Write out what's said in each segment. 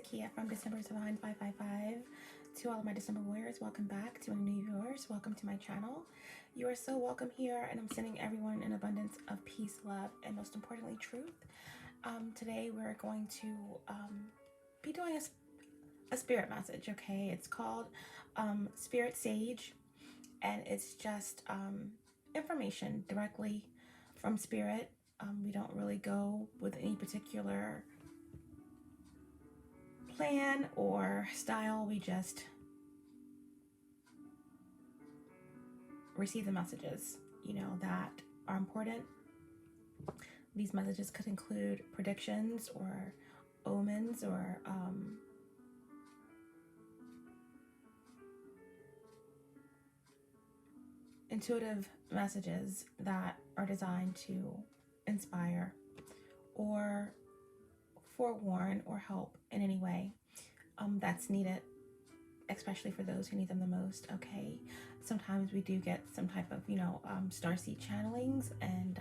Zakia from December Divine 555. To all of my December warriors, welcome back. To any new viewers, welcome to my channel. You are so welcome here, and I'm sending everyone an abundance of peace, love, and most importantly, truth. Today we're going to be doing a spirit message, okay? It's called Spirit Sage, and it's just information directly from Spirit. We don't really go with any particular plan or style. We just receive the messages, that are important. These messages could include predictions or omens or intuitive messages that are designed to inspire or forewarn or help in any way that's needed, especially for those who need them the most. Okay, sometimes we do get some type of starseed channelings and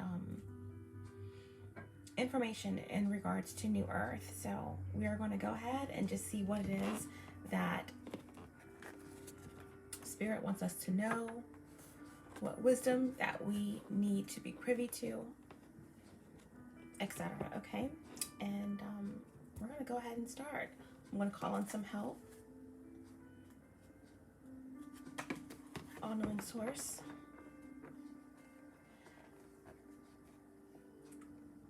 information in regards to New Earth. So we are going to go ahead and just see what it is that Spirit wants us to know, what wisdom that we need to be privy to, etc. Okay, and we're going to go ahead and start. I'm going to call on some help. All-knowing source,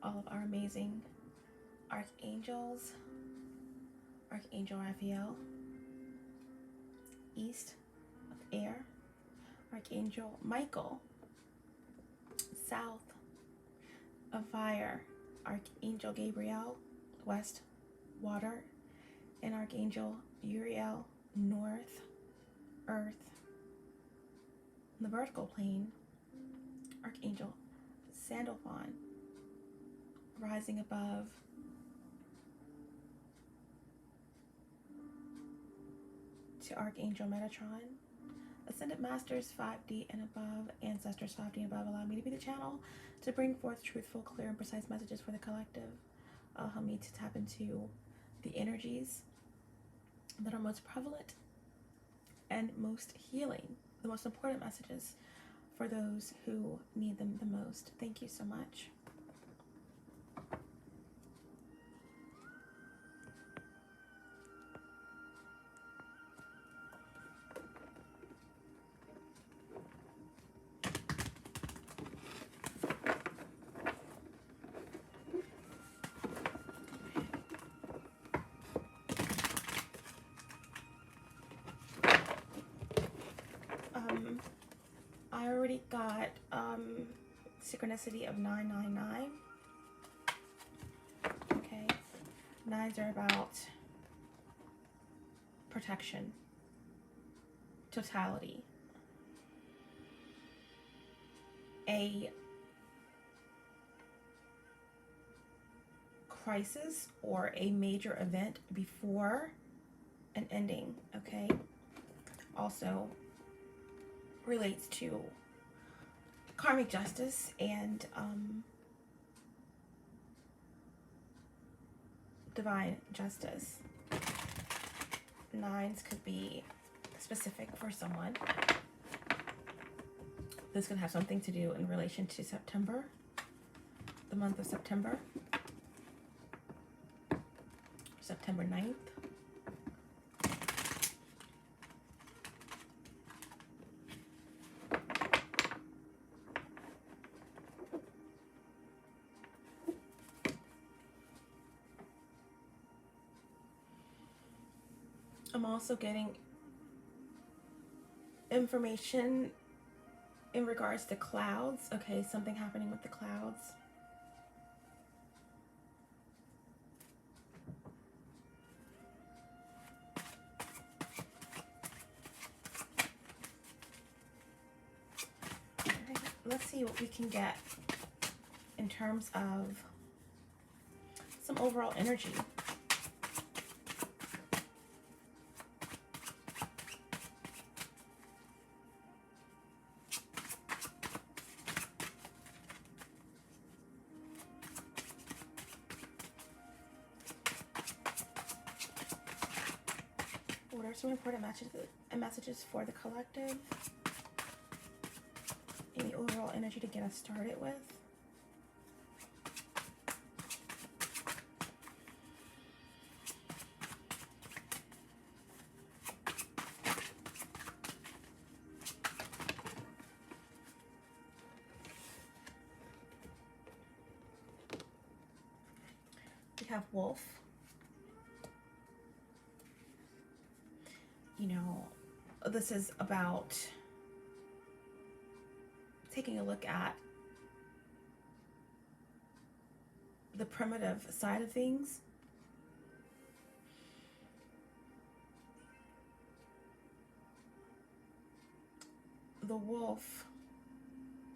all of our amazing archangels, Archangel Raphael, east of air, Archangel Michael, south of fire, Archangel Gabriel, west water, and Archangel Uriel, north earth. In the vertical plane, Archangel Sandalphon, rising above, to Archangel Metatron. Ascended Masters 5D and above, Ancestors 5D and above, allow me to be the channel to bring forth truthful, clear, and precise messages for the collective. Allow me to tap into the energies that are most prevalent and most healing, the most important messages for those who need them the most. Thank you so much. I already got synchronicity of 999. Okay, nines are about protection, totality, a crisis or a major event before an ending. Okay, also relates to karmic justice and divine justice. Nines could be specific for someone. This could have something to do in relation to September, the month of September, September 9th. I'm also getting information in regards to clouds. Okay, something happening with the clouds. Okay, let's see what we can get in terms of some overall energy. some important messages for the collective. Any overall energy to get us started with. We have Wolf. You know, this is about taking a look at the primitive side of things. The wolf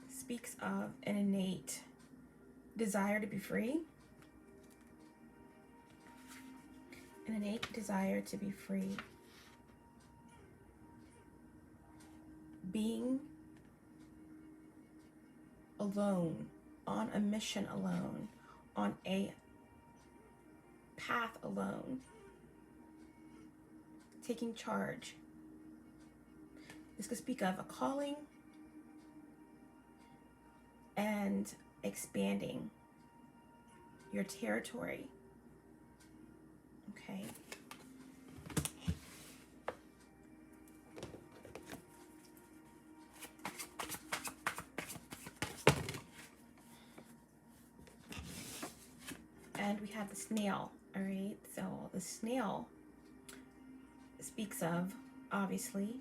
speaks of an innate desire to be free. An innate desire to be free. Being alone, on a mission alone, on a path alone, taking charge. This could speak of a calling and expanding your territory. Okay. And we have the snail, all right? So the snail speaks of, obviously,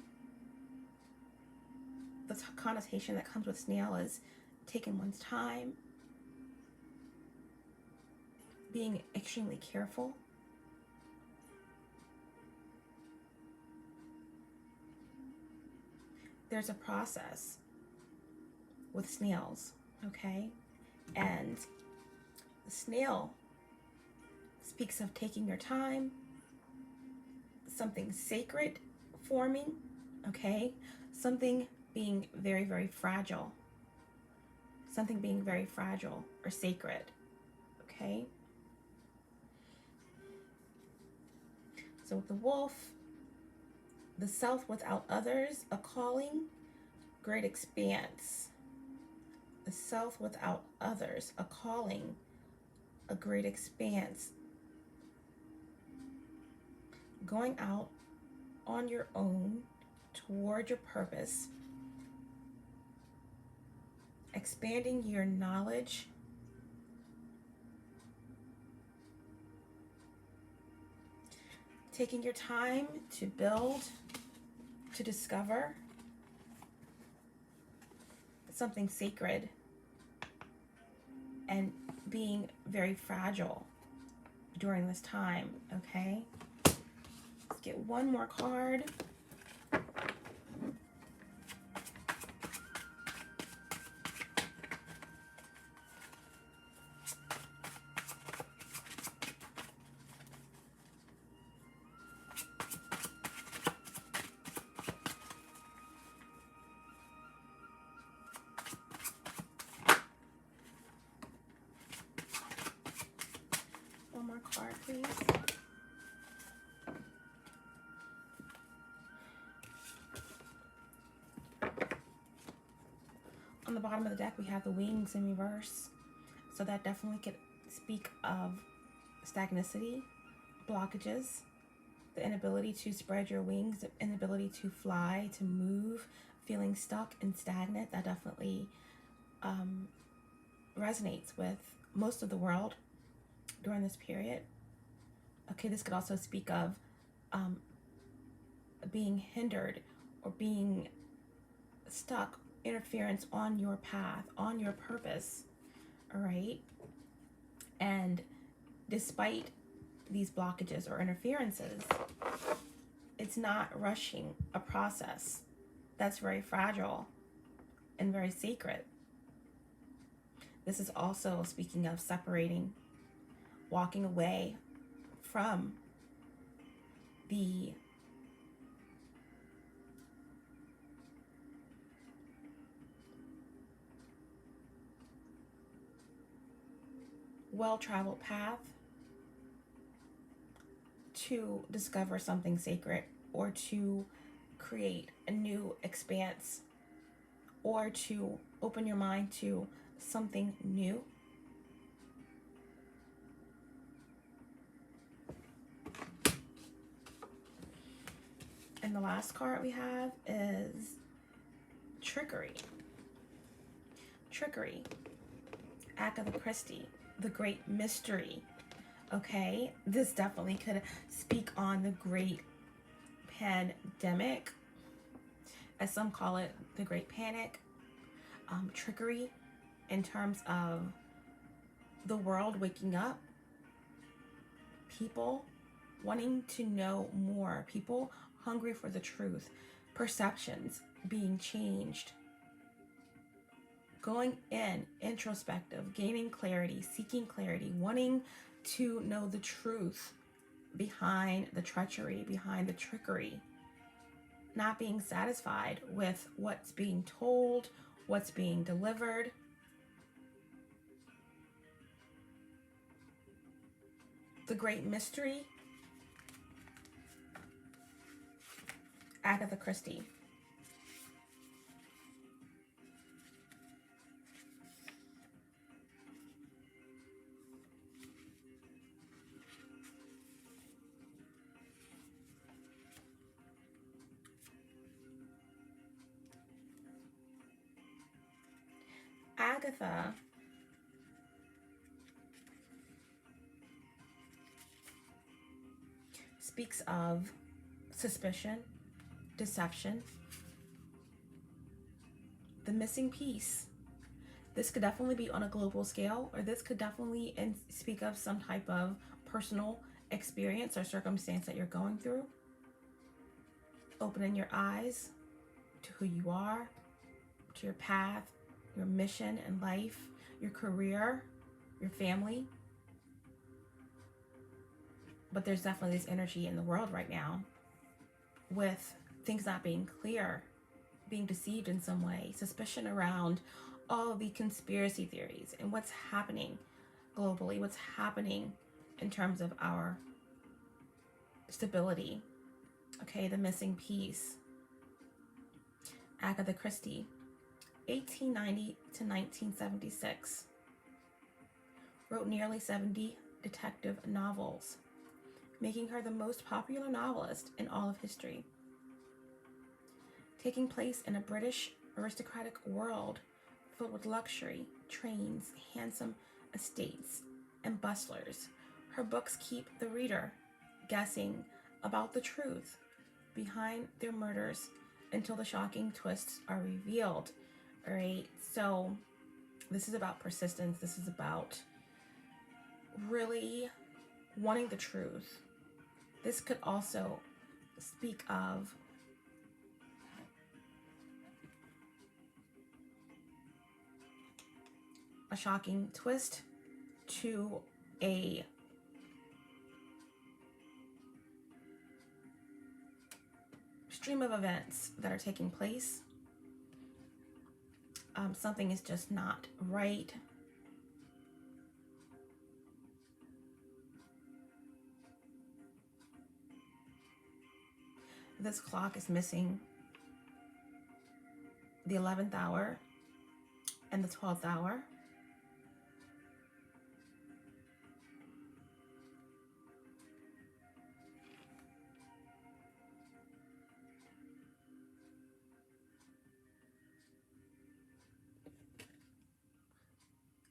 the connotation that comes with snail is taking one's time, being extremely careful, there's a process with snails, okay? And the snail speaks of taking your time, something sacred forming, okay? Something being very, very fragile. Something being very fragile or sacred, okay? So with the wolf, the self without others, a calling, great expanse. The self without others, a calling, a great expanse. Going out on your own toward your purpose, expanding your knowledge, taking your time to build, to discover something sacred, and being very fragile during this time, okay? Let's get one more card. One more card, please. On the bottom of the deck, we have the wings in reverse. So that definitely could speak of stagnicity, blockages, the inability to spread your wings, the inability to fly, to move, feeling stuck and stagnant. That definitely resonates with most of the world during this period. Okay, this could also speak of being hindered or being stuck, interference on your path, on your purpose, all right? And despite these blockages or interferences, it's not rushing a process that's very fragile and very sacred. This is also speaking of separating, walking away from the well-traveled path to discover something sacred or to create a new expanse, or to open your mind to something new. And the last card we have is trickery. Trickery. Agatha Christie, the great mystery. Okay, this definitely could speak on the great pandemic, as some call it, the great panic. Trickery in terms of the world waking up, people wanting to know more, people hungry for the truth, perceptions being changed, going in, introspective, gaining clarity, seeking clarity, wanting to know the truth behind the treachery, behind the trickery, not being satisfied with what's being told, what's being delivered. The great mystery, Agatha Christie. Agatha speaks of suspicion, deception, the missing piece. This could definitely be on a global scale, or this could definitely speak of some type of personal experience or circumstance that you're going through. Opening your eyes to who you are, to your path, your mission in life, your career, your family. But there's definitely this energy in the world right now with things not being clear, being deceived in some way, suspicion around all of the conspiracy theories and what's happening globally, what's happening in terms of our stability. Okay, the missing piece. Agatha Christie, 1890 to 1976. Wrote nearly 70 detective novels, making her the most popular novelist in all of history. Taking place in a British aristocratic world filled with luxury, trains, handsome estates, and bustlers, her books keep the reader guessing about the truth behind their murders until the shocking twists are revealed. All right, so this is about persistence. This is about really wanting the truth. This could also speak of a shocking twist to a stream of events that are taking place. Something is just not right. This clock is missing the 11th hour and the 12th hour.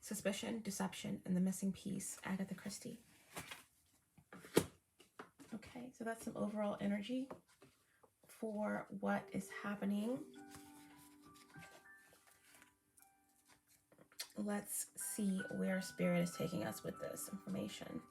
Suspicion, deception, and the missing piece, Agatha Christie. Okay, so that's some overall energy for what is happening. Let's see where Spirit is taking us with this information.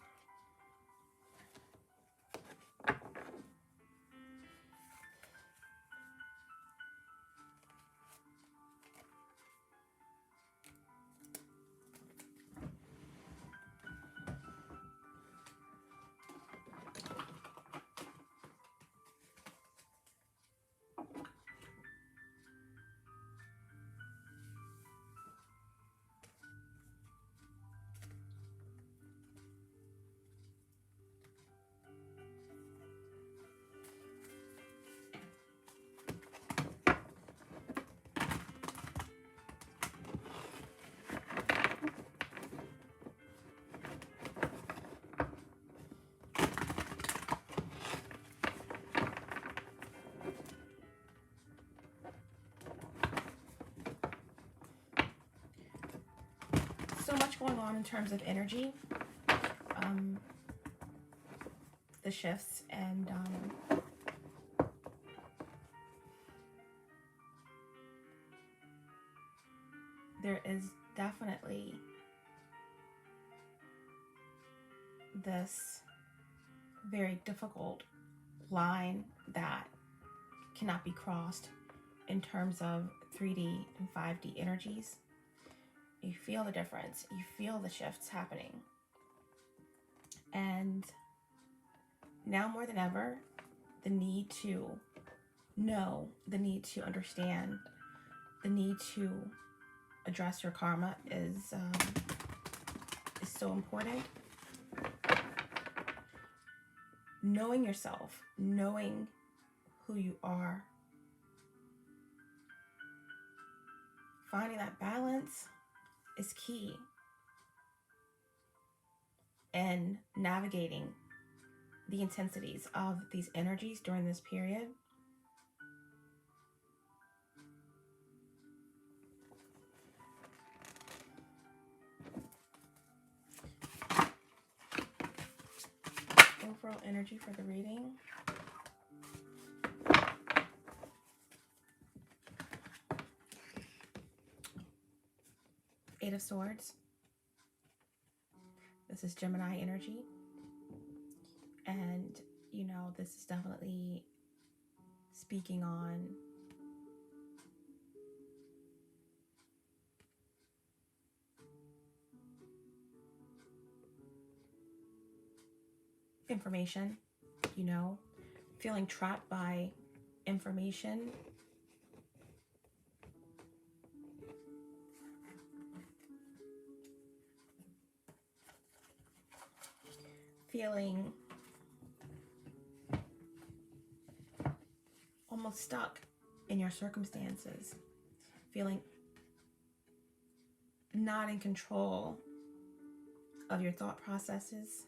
So much going on in terms of energy, the shifts, and there is definitely this very difficult line that cannot be crossed in terms of 3D and 5D energies. You feel the difference. You feel the shifts happening. And now more than ever, the need to know, the need to understand, the need to address your karma is so important. Knowing yourself, knowing who you are, finding that balance is key in navigating the intensities of these energies during this period. Overall energy for the reading. Eight of Swords. This is Gemini energy. And, you know, this is definitely speaking on information, you know, feeling trapped by information. Feeling almost stuck in your circumstances. Feeling not in control of your thought processes.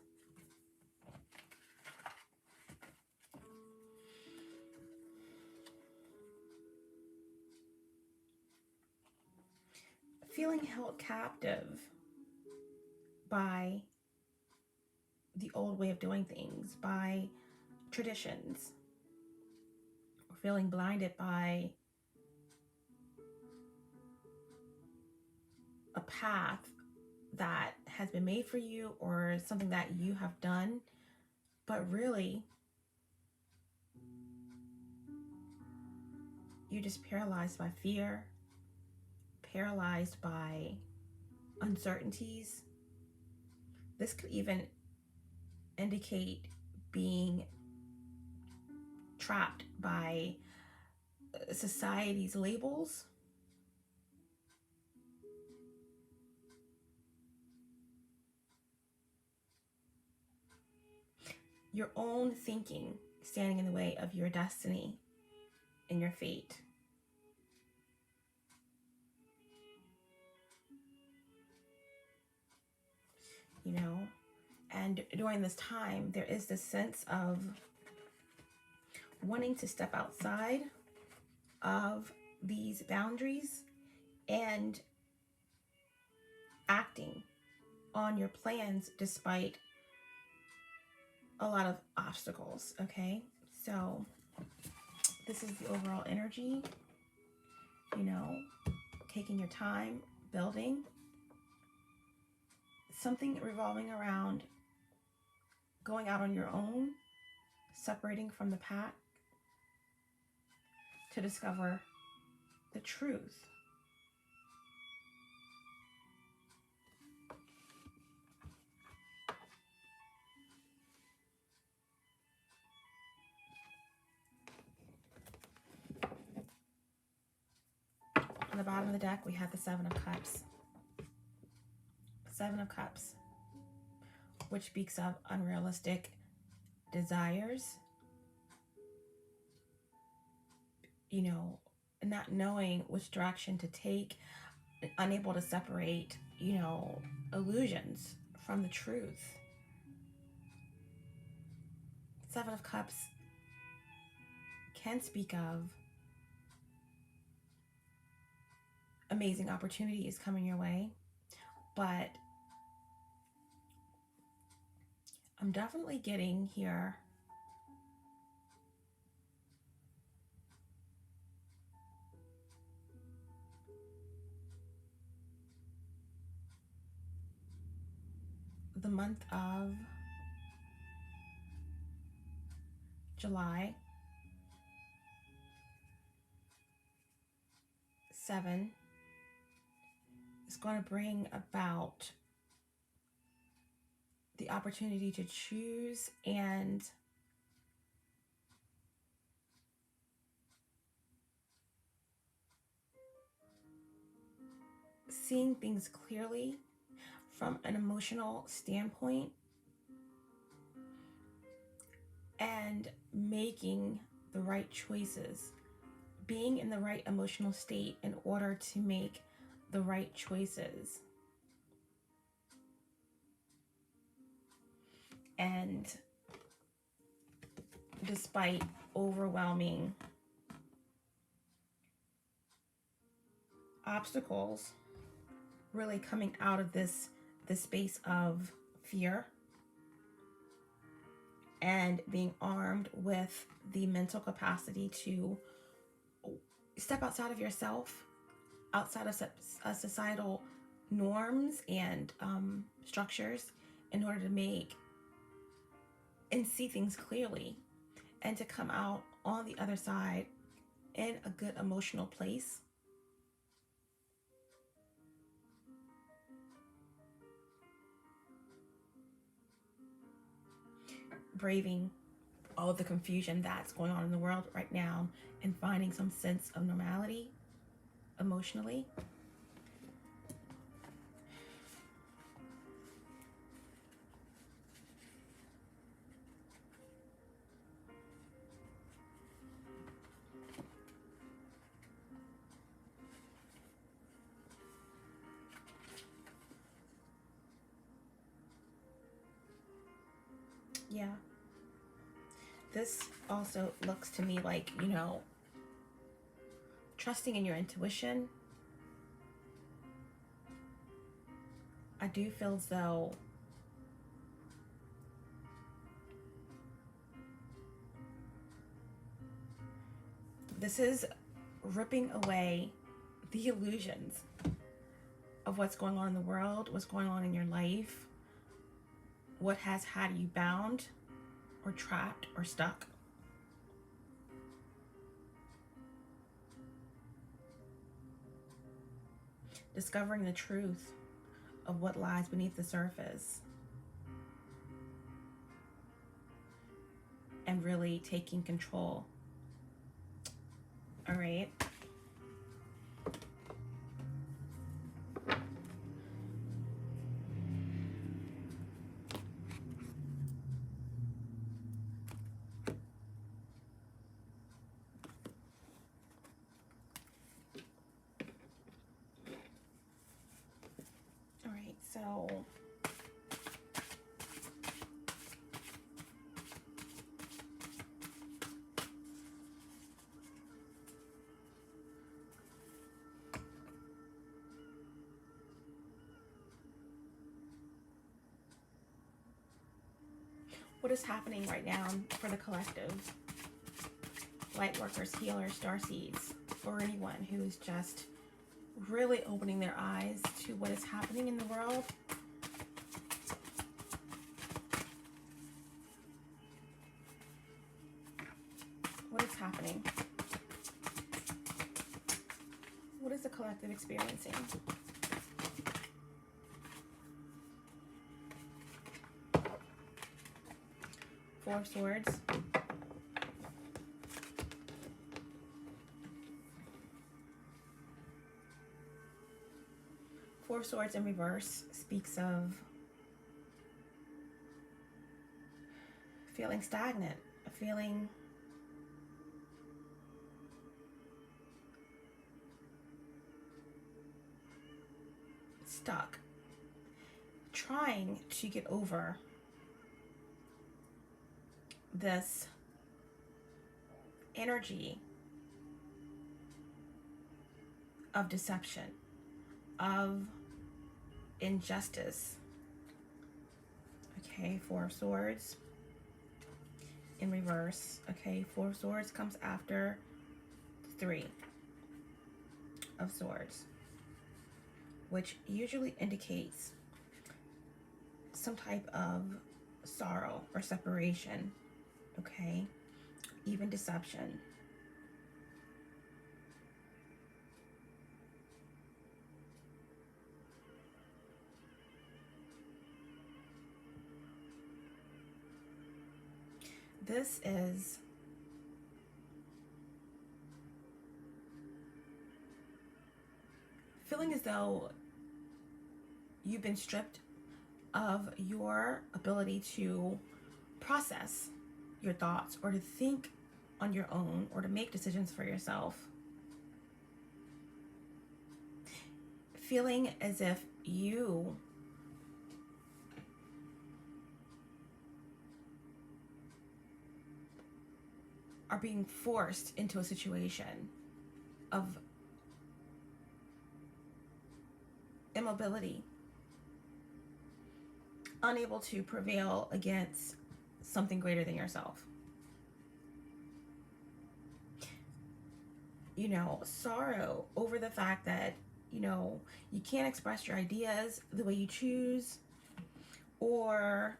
Feeling held captive by the old way of doing things, by traditions, or feeling blinded by a path that has been made for you or something that you have done, but really you're just paralyzed by fear, paralyzed by uncertainties. This could even indicate being trapped by society's labels. Your own thinking standing in the way of your destiny and your fate. You know, and during this time, there is this sense of wanting to step outside of these boundaries and acting on your plans despite a lot of obstacles. Okay, so this is the overall energy, you know, taking your time, building something revolving around going out on your own, separating from the pack to discover the truth. On the bottom of the deck, we have the Seven of Cups. Seven of Cups, which speaks of unrealistic desires, you know, not knowing which direction to take, unable to separate, you know, illusions from the truth. Seven of Cups can speak of amazing opportunities coming your way, but I'm definitely getting here the month of July 7 is going to bring about the opportunity to choose and seeing things clearly from an emotional standpoint and making the right choices, being in the right emotional state in order to make the right choices. And despite overwhelming obstacles, really coming out of this space of fear and being armed with the mental capacity to step outside of yourself, outside of societal norms and structures, in order to make and see things clearly, and to come out on the other side in a good emotional place. Braving all of the confusion that's going on in the world right now and finding some sense of normality emotionally. Yeah. This also looks to me like, you know, trusting in your intuition. I do feel as though this is ripping away the illusions of what's going on in the world, what's going on in your life, what has had you bound or trapped or stuck. Discovering the truth of what lies beneath the surface and really taking control. All right. All right, so what is happening right now for the collective? Light workers, healers, starseeds, or anyone who is just really opening their eyes to what is happening in the world. What is happening? What is the collective experiencing? Four of Swords. Four of Swords in reverse speaks of feeling stagnant, feeling stuck, trying to get over this energy of deception, of injustice. Okay, Four of Swords in reverse. Okay, Four of Swords comes after Three of Swords, which usually indicates some type of sorrow or separation. Okay, even deception. This is feeling as though you've been stripped of your ability to process your thoughts or to think on your own or to make decisions for yourself. Feeling as if you are being forced into a situation of immobility, unable to prevail against something greater than yourself. You know, sorrow over the fact that, you know, you can't express your ideas the way you choose, or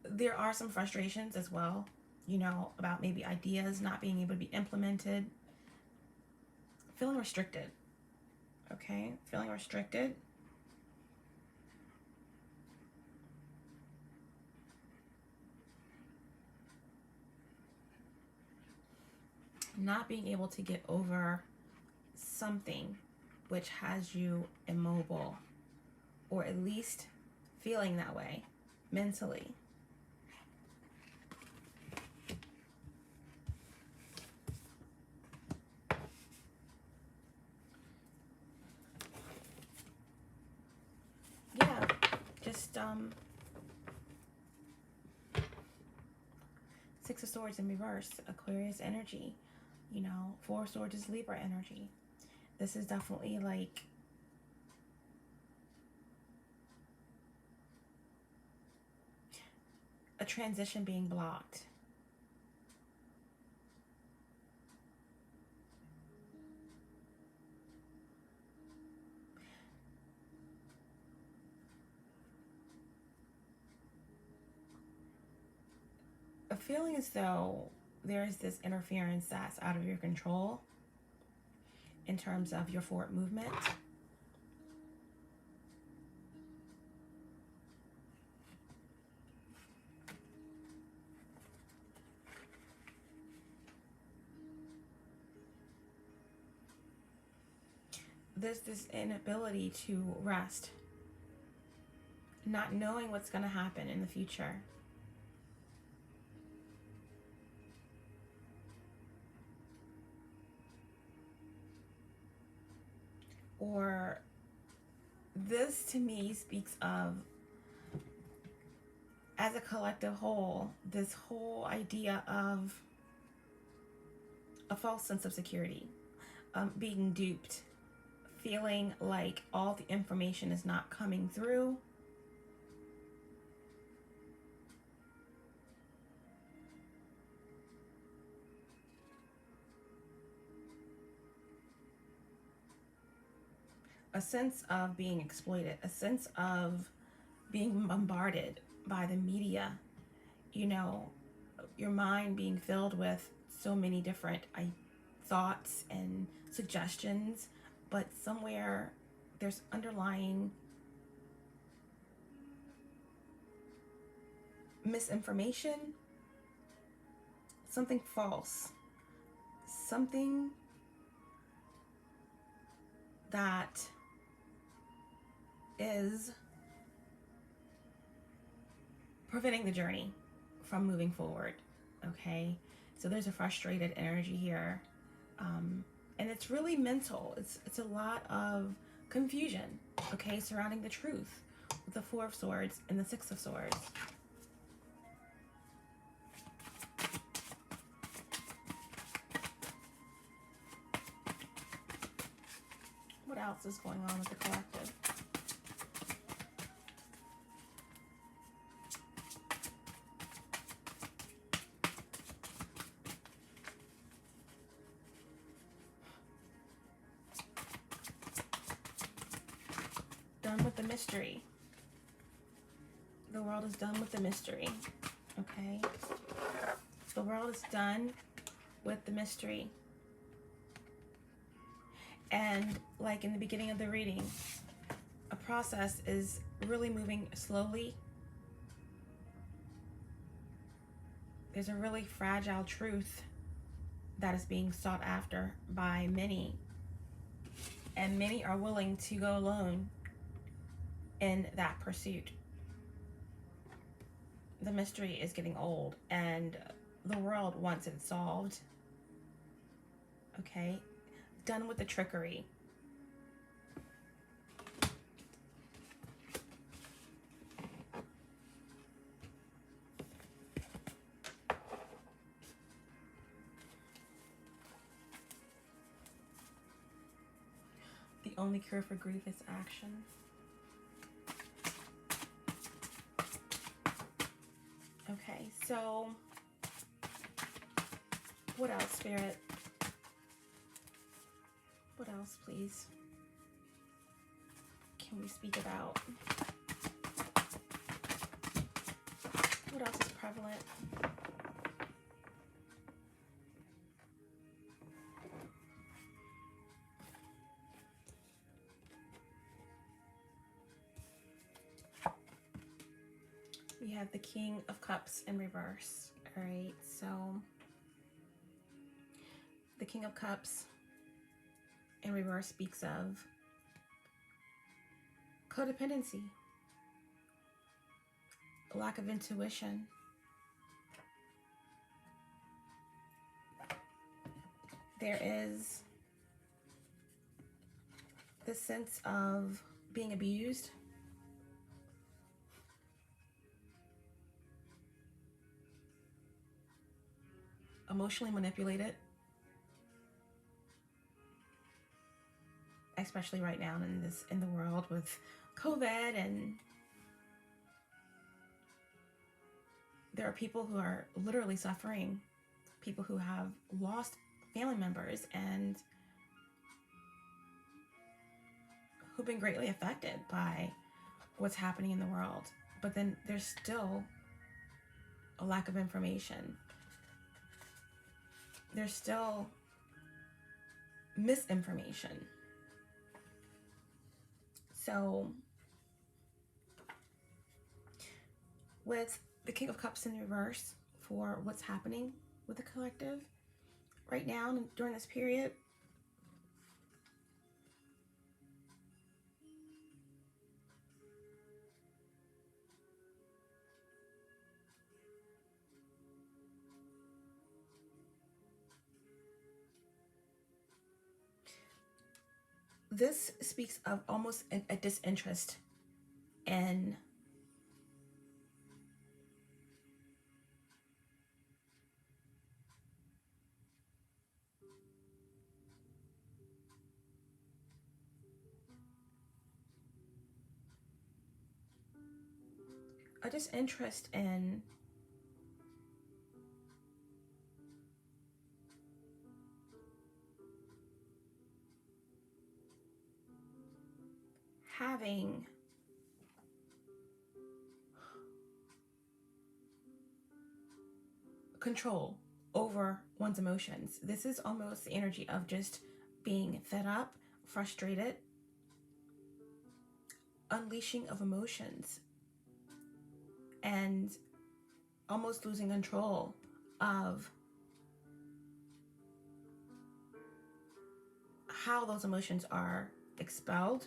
there are some frustrations as well, you know, about maybe ideas not being able to be implemented. Feeling restricted. Okay, feeling restricted. Not being able to get over something which has you immobile, or at least feeling that way mentally. Yeah, just Six of Swords in reverse, Aquarius energy. You know, Four of Swords is Libra energy. This is definitely like a transition being blocked. A feeling as though there's this interference that's out of your control in terms of your forward movement. There's this inability to rest, not knowing what's going to happen in the future. Or this to me speaks of, as a collective whole, this whole idea of a false sense of security, being duped, feeling like all the information is not coming through. A sense of being exploited, a sense of being bombarded by the media, you know, your mind being filled with so many different thoughts and suggestions, but somewhere there's underlying misinformation, something false, something that is preventing the journey from moving forward. Okay, so there's a frustrated energy here, and it's really mental. It's a lot of confusion, okay, surrounding the truth with the Four of Swords and the Six of Swords. else is going on with the collective? Done with the mystery. The world is done with the mystery. Okay? The world is done with the mystery. And like in the beginning of the reading, a process is really moving slowly. There's a really fragile truth that is being sought after by many. And many are willing to go alone in that pursuit. The mystery is getting old and the world wants it solved. Okay? Done with the trickery. The only cure for grief is action. Okay, so what else, Spirit? What else, please, can we speak about? What else is prevalent? We have the King of Cups in reverse. All right, so the King of Cups in reverse speaks of codependency, lack of intuition, there is the sense of being abused, emotionally manipulated, especially right now in the world with COVID, and there are people who are literally suffering, people who have lost family members and who've been greatly affected by what's happening in the world. But then there's still a lack of information. There's still misinformation. So with the King of Cups in reverse for what's happening with the collective right now during this period, this speaks of almost a disinterest in having control over one's emotions. This is almost the energy of just being fed up, frustrated, unleashing of emotions, and almost losing control of how those emotions are expelled.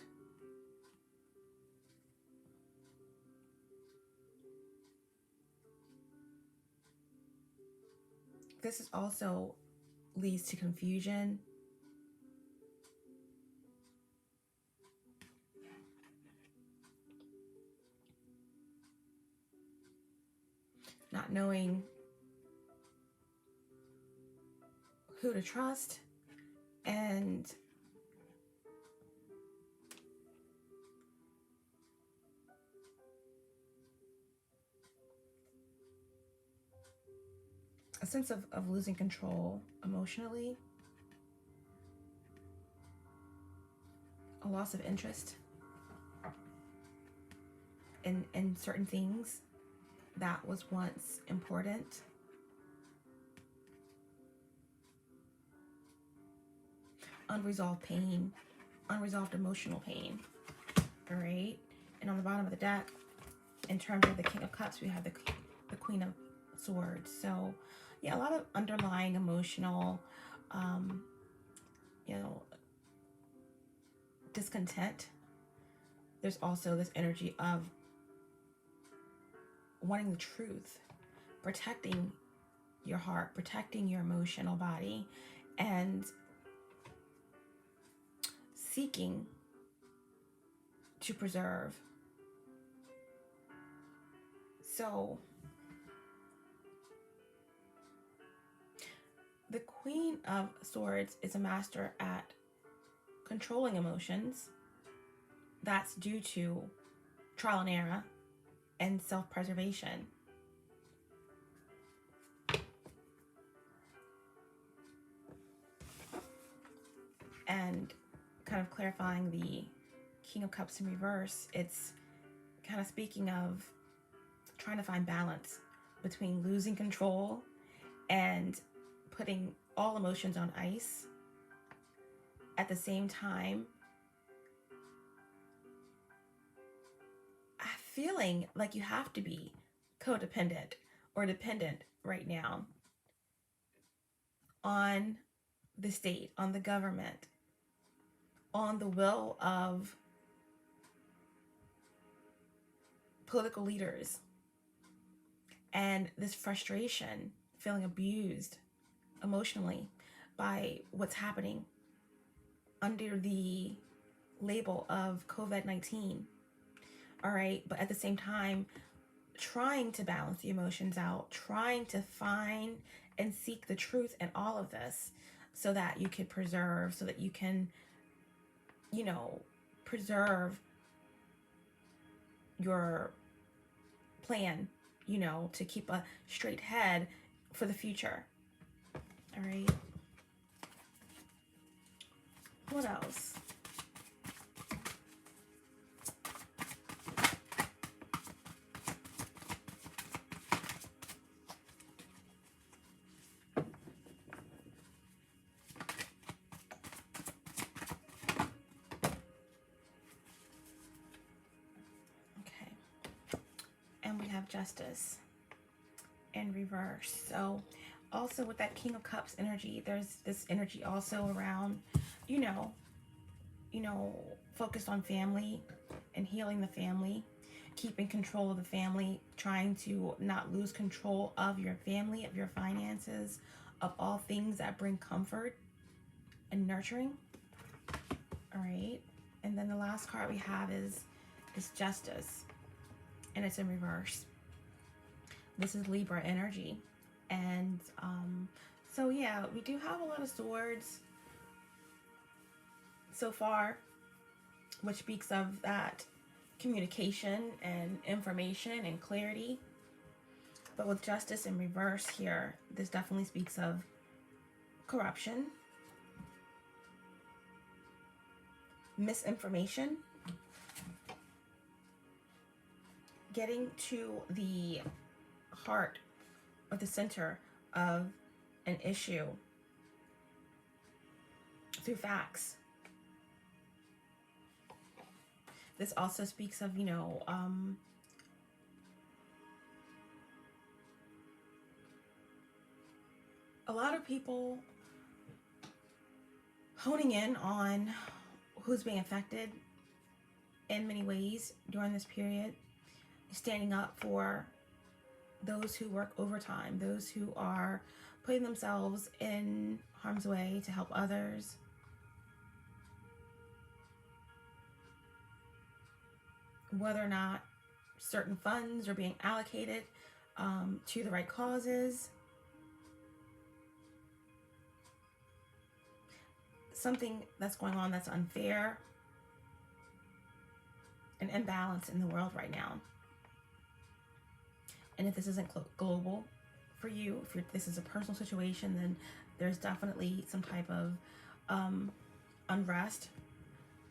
This is also leads to confusion, not knowing who to trust, and a sense of losing control emotionally, a loss of interest in certain things that was once important. Unresolved pain, unresolved emotional pain. All right. And on the bottom of the deck, in terms of the King of Cups, we have the Queen of Swords. So yeah, a lot of underlying emotional, you know, discontent. There's also this energy of wanting the truth, protecting your heart, protecting your emotional body, and seeking to preserve. So the Queen of Swords is a master at controlling emotions. That's due to trial and error and self-preservation. And kind of clarifying the King of Cups in reverse, it's kind of speaking of trying to find balance between losing control and putting all emotions on ice, at the same time feeling like you have to be codependent or dependent right now on the state, on the government, on the will of political leaders, and this frustration, feeling abused emotionally by what's happening under the label of COVID-19. All right, but at the same time, trying to balance the emotions out, trying to find and seek the truth in all of this so that you can preserve, so that you can, you know, preserve your plan, you know, to keep a straight head for the future. All right. What else? And we have Justice in reverse. So also with that King of Cups energy, there's this energy also around, you know, focused on family and healing the family, keeping control of the family, trying to not lose control of your family, of your finances, of all things that bring comfort and nurturing. All right. And then the last card we have is Justice. And it's in reverse. This is Libra energy. And so yeah, we do have a lot of swords so far, which speaks of that communication and information and clarity. But with Justice in reverse here, this definitely speaks of corruption, misinformation, getting to the heart or the center of an issue through facts. This also speaks of, you know, a lot of people honing in on who's being affected in many ways during this period, standing up for those who work overtime, those who are putting themselves in harm's way to help others. Whether or not certain funds are being allocated to the right causes. Something that's going on that's unfair, an imbalance in the world right now. And if this isn't global, for you. If this is a personal situation, then there's definitely some type of unrest,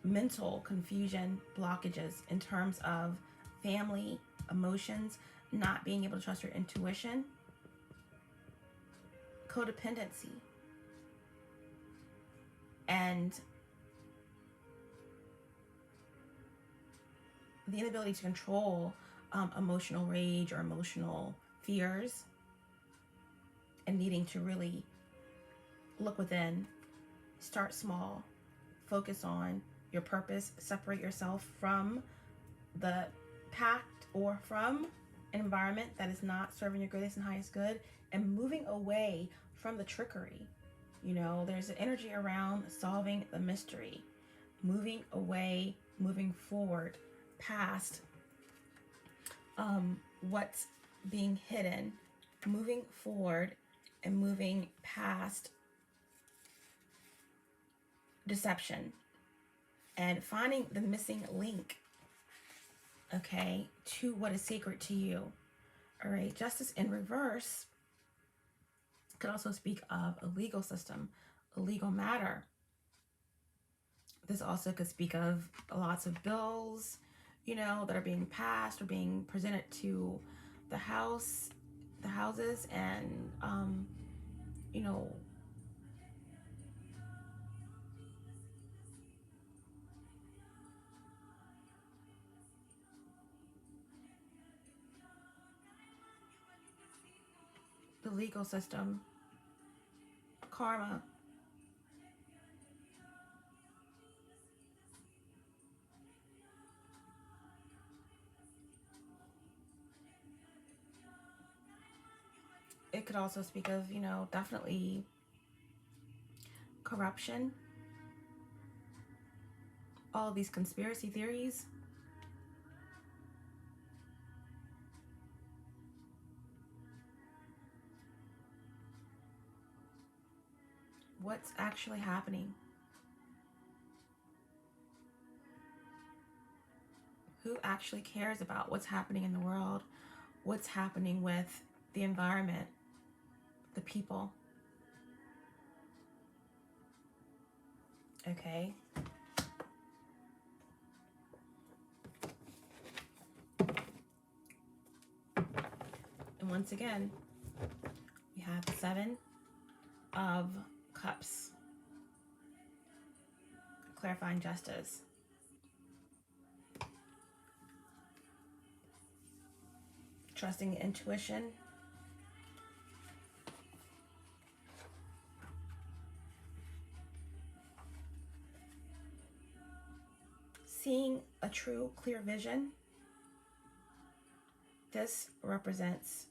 mental confusion, blockages in terms of family, emotions, not being able to trust your intuition, codependency, and the inability to control emotional rage or emotional fears, and needing to really look within, start small, focus on your purpose, separate yourself from the pact or from an environment that is not serving your greatest and highest good, and moving away from the trickery. You know, there's an energy around solving the mystery, moving away, moving forward, past what's being hidden, moving forward and moving past deception and finding the missing link, okay, to what is sacred to you. All right, justice in reverse could also speak of a legal system, a legal matter. This also could speak of lots of bills, you know, that are being passed or being presented to the houses, and you know, the legal system, karma. It could also speak of, you know, definitely corruption, all of these conspiracy theories. What's actually happening? Who actually cares about what's happening in the world? What's happening with the environment, the people? Okay. And once again, we have the 7 of Cups, clarifying justice. Trusting intuition. Seeing a true, clear vision. This represents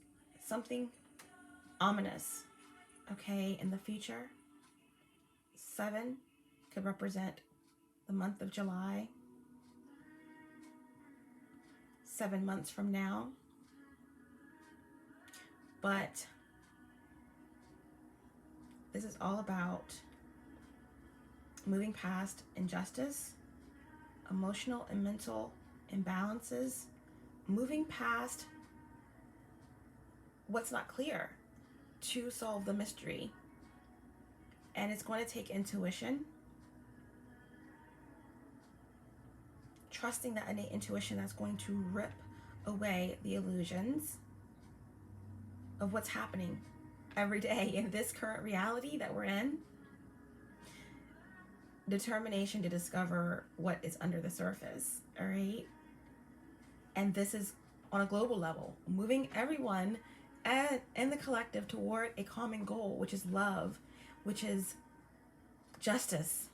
something ominous, okay, in the future. 7 could represent the month of July, 7 months from now. But this is all about moving past injustice, emotional and mental imbalances, moving past what's not clear to solve the mystery. And it's going to take intuition, trusting that innate intuition that's going to rip away the illusions of what's happening every day in this current reality that we're in. Determination to discover what is under the surface, all right? And this is on a global level, moving everyone and the collective toward a common goal, which is love, which is justice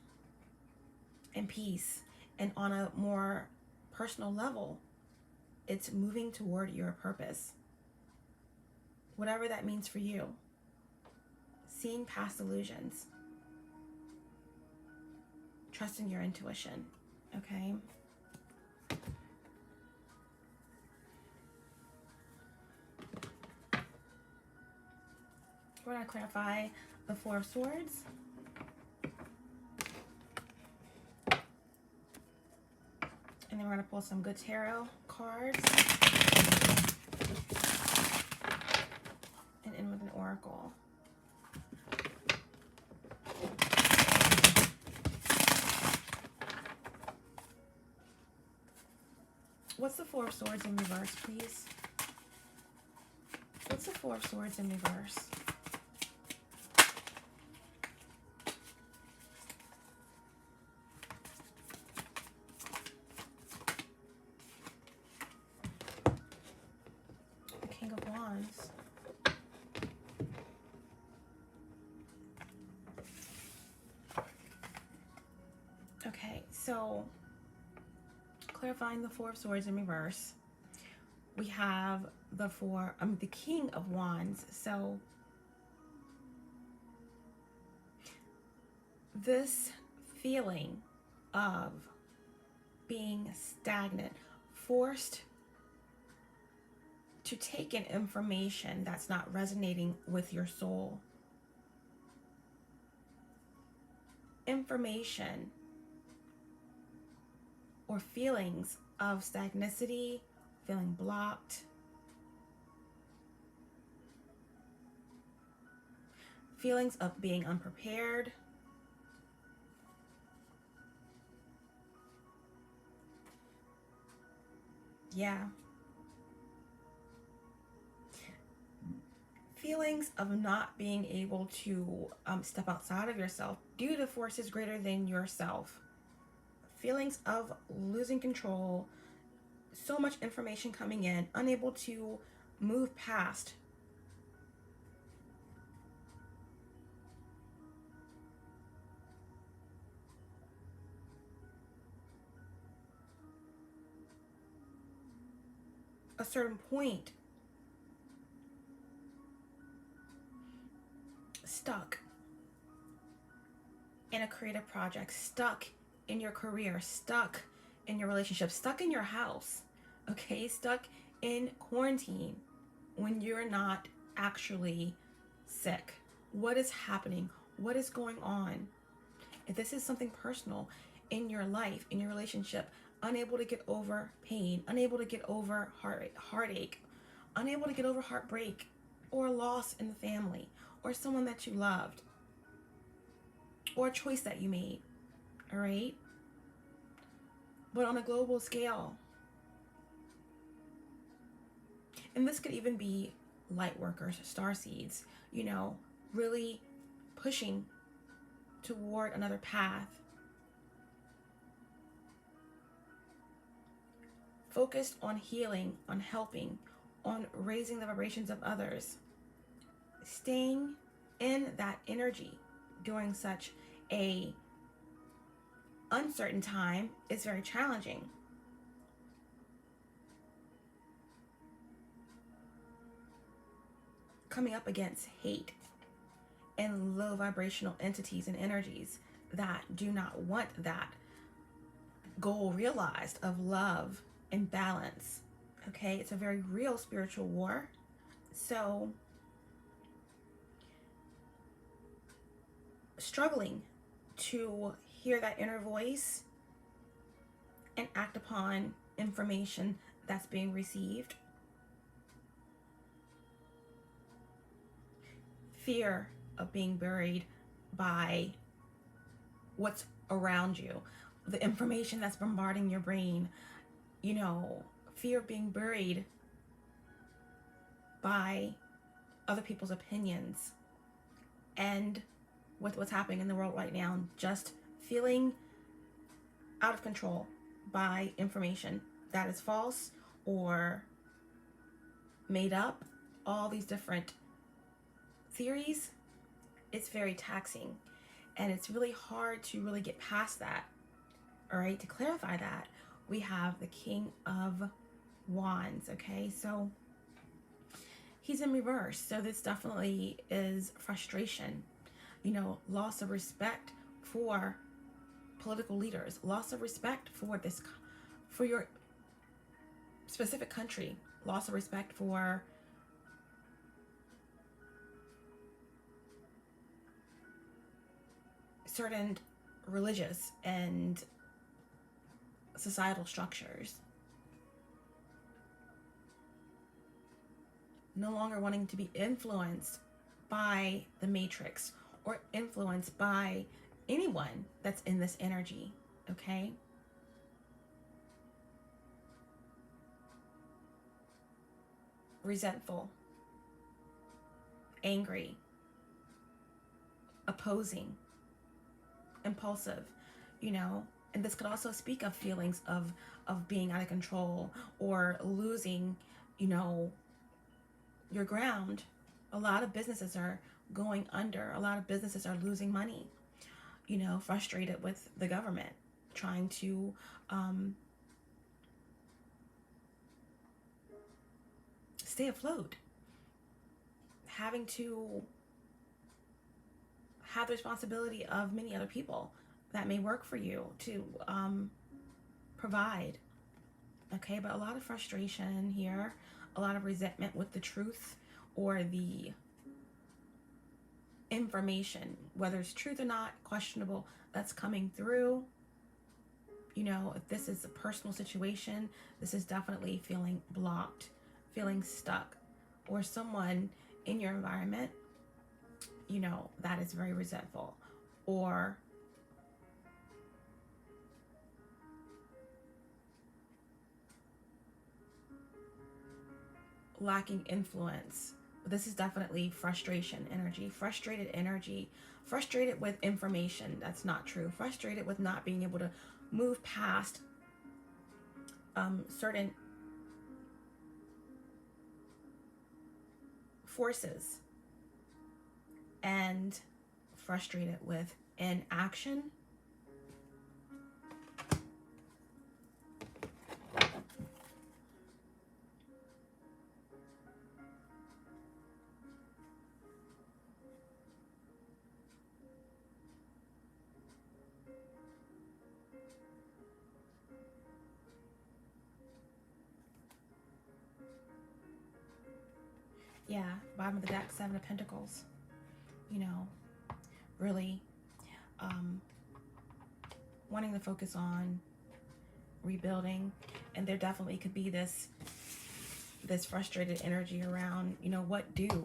and peace. And on a more personal level, it's moving toward your purpose, whatever that means for you. Seeing past illusions, trusting your intuition, okay? We're going to clarify the 4 of Swords. And then we're going to pull some good tarot cards and end with Oracle. What's the Four of Swords in reverse, please? What's the Four of Swords in reverse? The King of Wands. Okay, so clarifying the Four of Swords in reverse, we have the King of Wands. So this feeling of being stagnant, forced to take in information that's not resonating with your soul. Information or feelings of stagnicity, feeling blocked, feelings of being unprepared, yeah, feelings of not being able to step outside of yourself due to forces greater than yourself, feelings of losing control, so much information coming in, unable to move past. A certain point, stuck in a creative project, stuck in your career, stuck in your relationship, stuck in your house, okay, stuck in quarantine when you're not actually sick. What is happening? What is going on? If this is something personal in your life, in your relationship, unable to get over pain, unable to get over heartache, unable to get over heartbreak, or loss in the family, or someone that you loved, or a choice that you made, all right? But on a global scale, and this could even be light workers, starseeds, you know, really pushing toward another path, focused on healing, on helping, on raising the vibrations of others, staying in that energy during such a uncertain time is very challenging. Coming up against hate and low vibrational entities and energies that do not want that goal realized of love and balance. Okay, it's a very real spiritual war. So struggling to hear that inner voice and act upon information that's being received. Fear of being buried by what's around you, the information that's bombarding your brain, you know, fear of being buried by other people's opinions, and with what's happening in the world right now, just feeling out of control by information that is false or made up, all these different theories. It's very taxing, and it's really hard to really get past that. All right, to clarify that, we have the King of Wands. Okay, so he's in reverse, so this definitely is frustration, you know, loss of respect for political leaders, loss of respect for your specific country, loss of respect for certain religious and societal structures. No longer wanting to be influenced by the matrix or influenced by anyone that's in this energy, okay? Resentful, angry, opposing, impulsive, you know. And this could also speak of feelings of being out of control or losing, you know, your ground. A lot of businesses are going under. A lot of businesses are losing money, you know, frustrated with the government trying to stay afloat, having to have the responsibility of many other people that may work for you to provide. Okay, but a lot of frustration here, a lot of resentment with the truth or the information, whether it's truth or not, questionable, that's coming through. You know, if this is a personal situation, this is definitely feeling blocked, feeling stuck, or someone in your environment, you know, that is very resentful or lacking influence. This is definitely frustration energy, frustrated energy, frustrated with information that's not true, frustrated with not being able to move past certain forces, and frustrated with inaction. Yeah, bottom of the deck, Seven of Pentacles. You know, really wanting to focus on rebuilding, and there definitely could be this frustrated energy around, you know, what do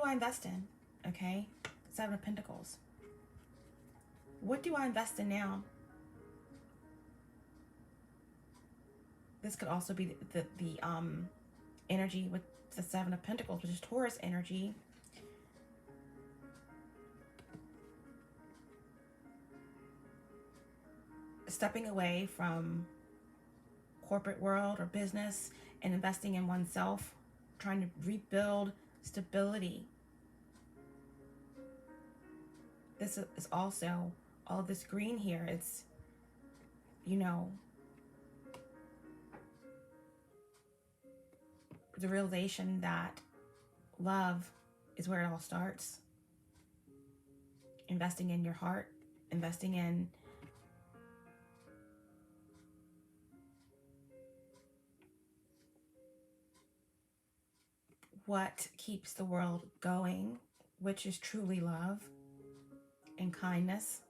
I invest in? Okay, Seven of Pentacles. What do I invest in now? This could also be the energy with the Seven of Pentacles, which is Taurus energy. Stepping away from corporate world or business and investing in oneself, trying to rebuild stability. This is also all of this green here. It's, you know, the realization that love is where it all starts. Investing in your heart, investing in what keeps the world going, which is truly love and kindness,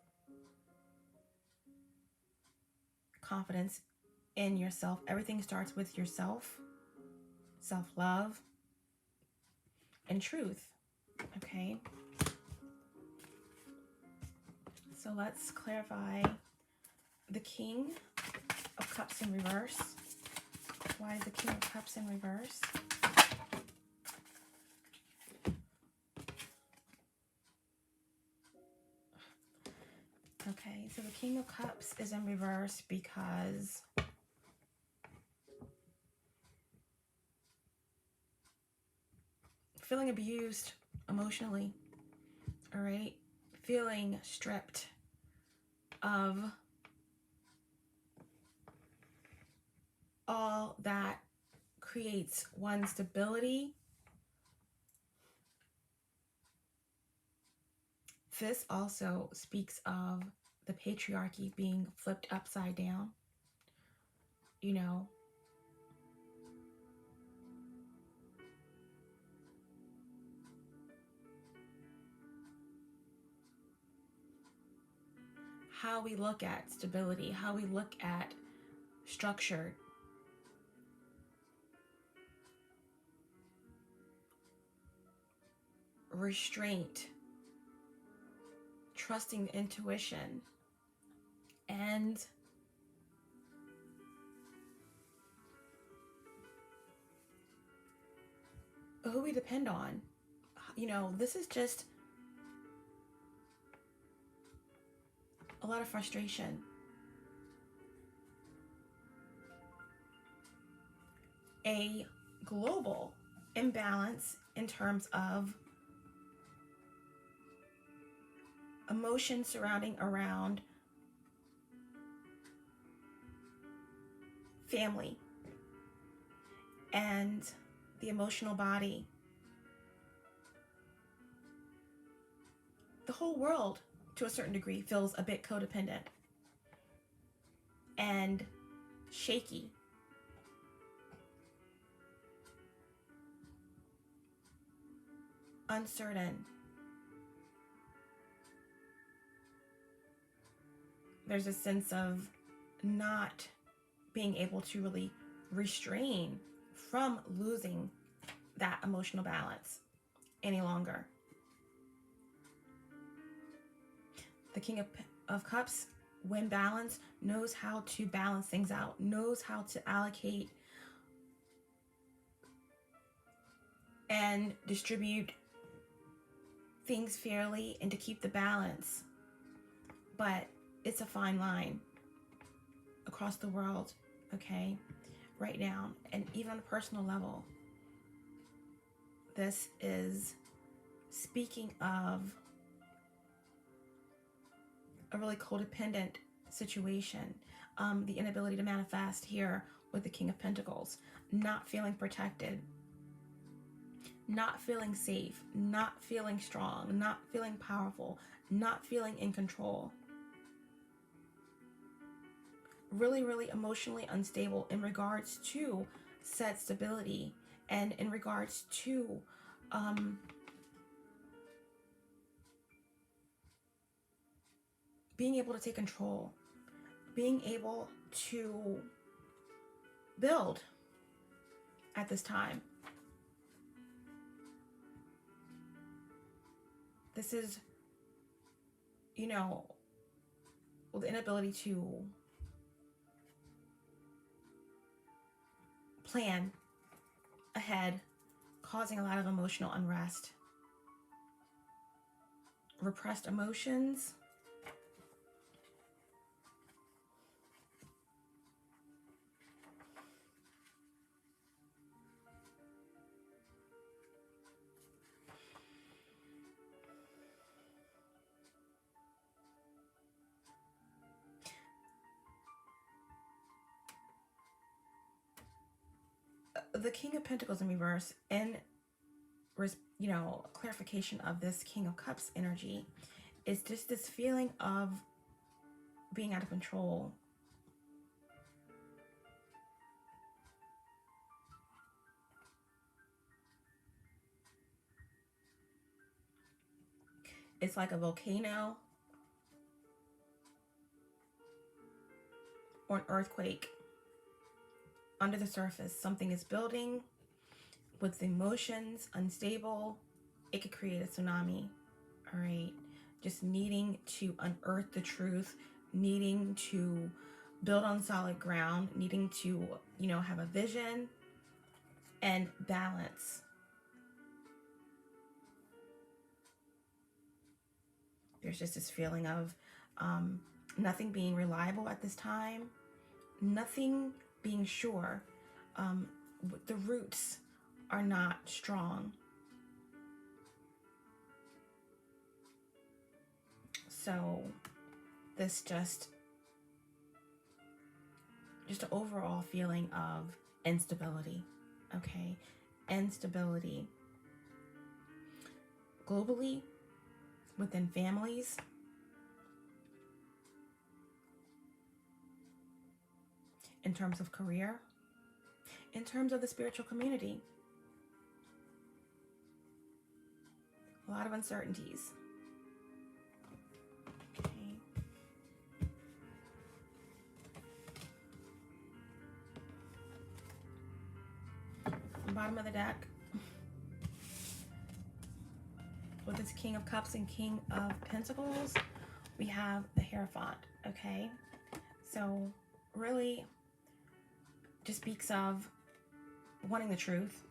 confidence in yourself. Everything starts with yourself, self-love, and truth. Okay, so let's clarify the King of Cups in reverse. Why is the King of Cups in reverse? Okay, so the King of Cups is in reverse because feeling abused emotionally, all right? Feeling stripped of all that creates one's stability. This also speaks of the patriarchy being flipped upside down, you know. How we look at stability, how we look at structure, restraint, trusting intuition, and who we depend on. You know, this is just a lot of frustration. A global imbalance in terms of emotion surrounding around family and the emotional body. The whole world, to a certain degree, feels a bit codependent and shaky. Uncertain. There's a sense of not being able to really restrain from losing that emotional balance any longer. The King of Cups, when balanced, knows how to balance things out, knows how to allocate and distribute things fairly and to keep the balance. But it's a fine line across the world, okay, right now. And even on a personal level, this is speaking of a really codependent situation. The inability to manifest here with the King of Pentacles, not feeling protected, not feeling safe, not feeling strong, not feeling powerful, not feeling in control. Really, really emotionally unstable in regards to said stability and in regards to being able to take control, being able to build at this time. This is, you know, the inability to plan ahead, causing a lot of emotional unrest, repressed emotions, the King of Pentacles in reverse, and you know, clarification of this King of Cups energy is just this feeling of being out of control. It's like a volcano or an earthquake. Under the surface, something is building with emotions unstable. It could create a tsunami. All right, just needing to unearth the truth, needing to build on solid ground, needing to, you know, have a vision and balance. There's just this feeling of nothing being reliable at this time, nothing being sure. The roots are not strong. So this just an overall feeling of instability, okay? Instability. Globally, within families, in terms of career, in terms of the spiritual community. A lot of uncertainties. Okay. Bottom of the deck. this King of Cups and King of Pentacles, we have the Hierophant, okay? So really just speaks of wanting the truth,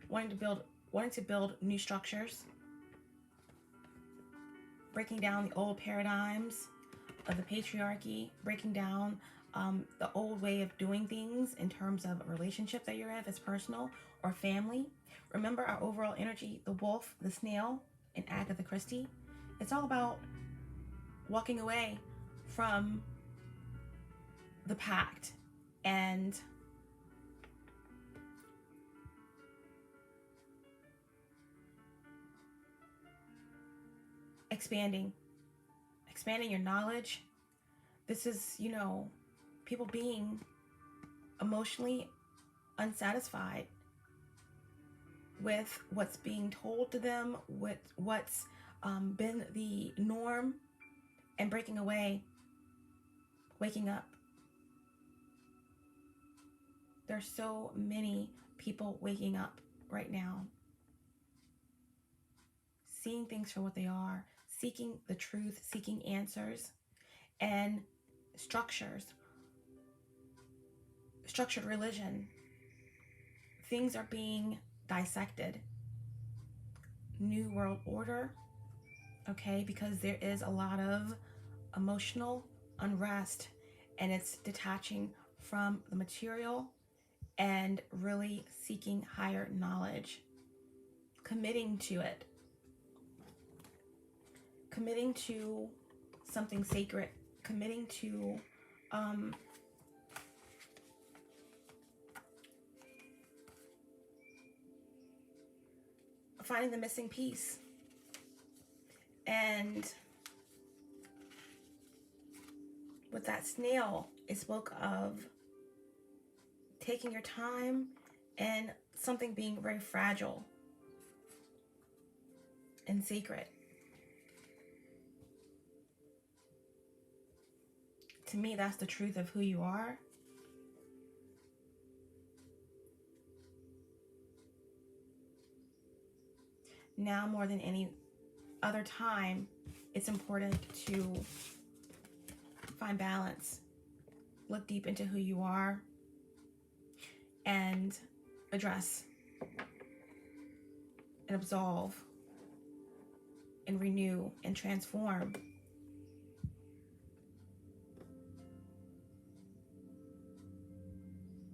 wanting to build new structures, breaking down the old paradigms of the patriarchy, breaking down the old way of doing things in terms of a relationship that you're in, if it's personal or family. Remember our overall energy, the wolf, the snail, and Agatha Christie. It's all about walking away from the pact and expanding your knowledge. This is, you know, people being emotionally unsatisfied with what's being told to them, with what's been the norm, and breaking away, waking up. There's so many people waking up right now, seeing things for what they are, seeking the truth, seeking answers, and structured religion. Things are being dissected. New world order, okay, because there is a lot of emotional unrest, and it's detaching from the material and really seeking higher knowledge, committing to it, committing to something sacred, committing to finding the missing piece. And with that snail, it spoke of taking your time and something being very fragile and sacred. To me, that's the truth of who you are. Now more than any other time, it's important to find balance, look deep into who you are, and address and absolve and renew and transform.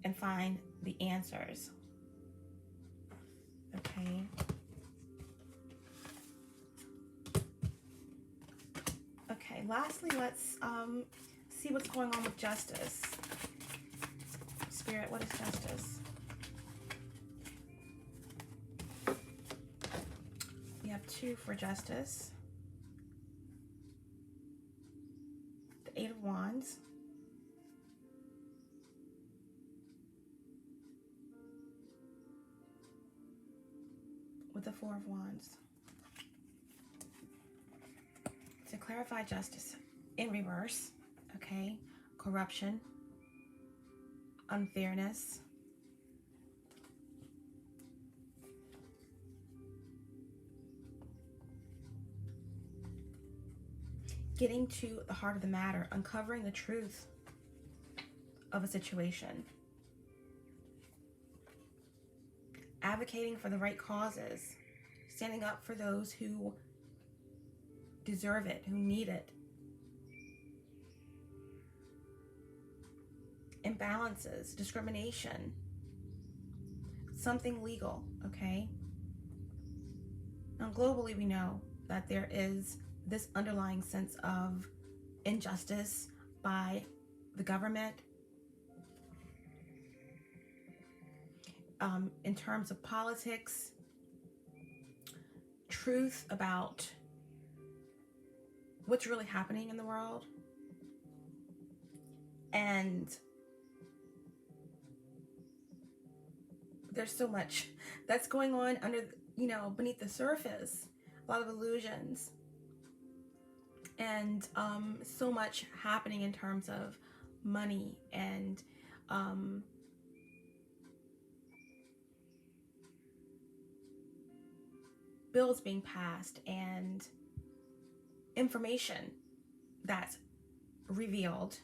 And find the answers. Okay. Okay, lastly, let's see what's going on with justice. Spirit, what is justice? We have 2 for justice. The 8 of Wands. With the 4 of Wands. To clarify justice in reverse, okay? Corruption, unfairness, getting to the heart of the matter, uncovering the truth of a situation, advocating for the right causes, standing up for those who deserve it, who need it. Imbalances, discrimination, something legal, okay? Now globally we know that there is this underlying sense of injustice by the government in terms of politics, truth about what's really happening in the world, and there's so much that's going on under, you know, beneath the surface, a lot of illusions, and so much happening in terms of money and bills being passed and information that's revealed,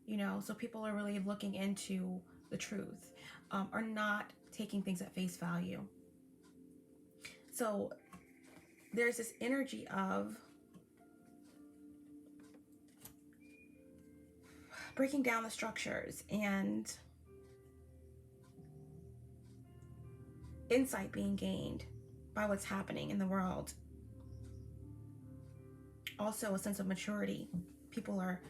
you know, so people are really looking into the truth, are not taking things at face value. So there's this energy of breaking down the structures and insight being gained by what's happening in the world. Also a sense of maturity. People are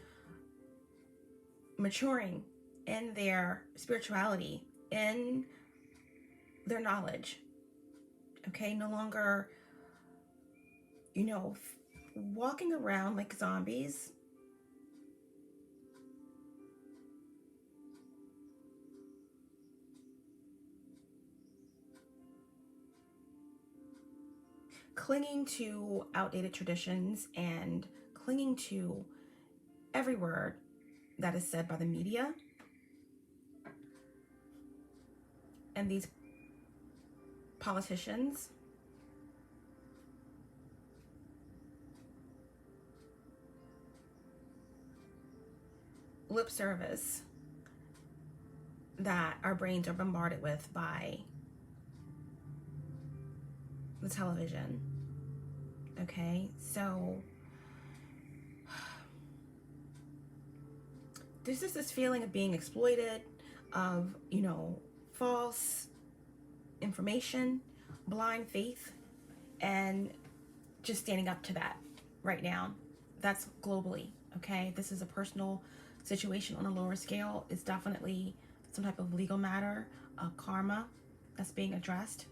maturing in their spirituality, in their knowledge. Okay, no longer, you know, walking around like zombies. Clinging to outdated traditions and clinging to every word that is said by the media and these politicians. Lip service that our brains are bombarded with by the television. Okay, so there's just this feeling of being exploited, of, you know, false information, blind faith, and just standing up to that right now. That's globally, okay? This is a personal situation on a lower scale. It's definitely some type of legal matter, karma that's being addressed.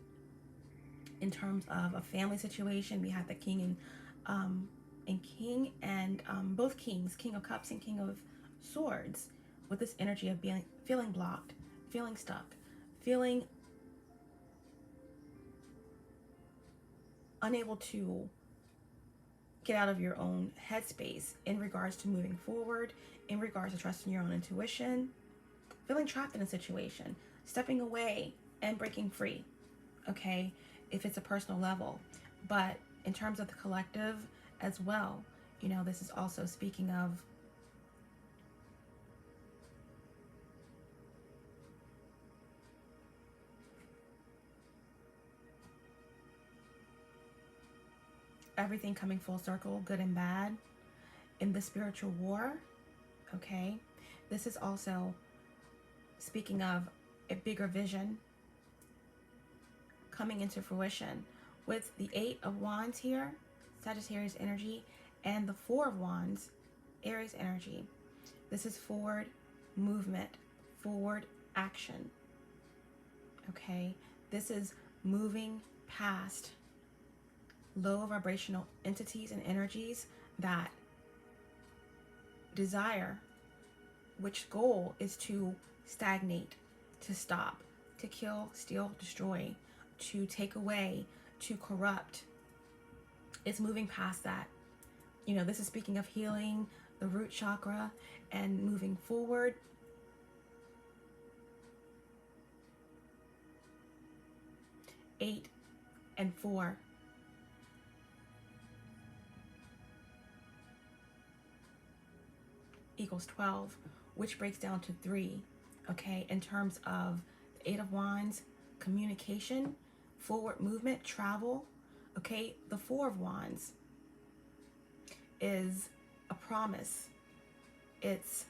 In terms of a family situation, we have the king and both kings, King of Cups and King of Swords, with this energy of feeling blocked, feeling stuck, feeling unable to get out of your own headspace in regards to moving forward, in regards to trusting your own intuition, feeling trapped in a situation, stepping away and breaking free, okay, if it's a personal level. But in terms of the collective as well, you know, this is also speaking of everything coming full circle, good and bad, in the spiritual war, okay? This is also speaking of a bigger vision coming into fruition with the 8 of Wands here, Sagittarius energy, and the 4 of Wands, Aries energy. This is forward movement, forward action, okay? This is moving past low vibrational entities and energies that desire, which goal is to stagnate, to stop, to kill, steal, destroy, to take away, to corrupt. It's moving past that. You know, this is speaking of healing the root chakra and moving forward. Eight and 4. Equals 12, which breaks down to 3, okay, in terms of the 8 of Wands, communication, forward movement, travel, okay. The 4 of Wands is a promise. It's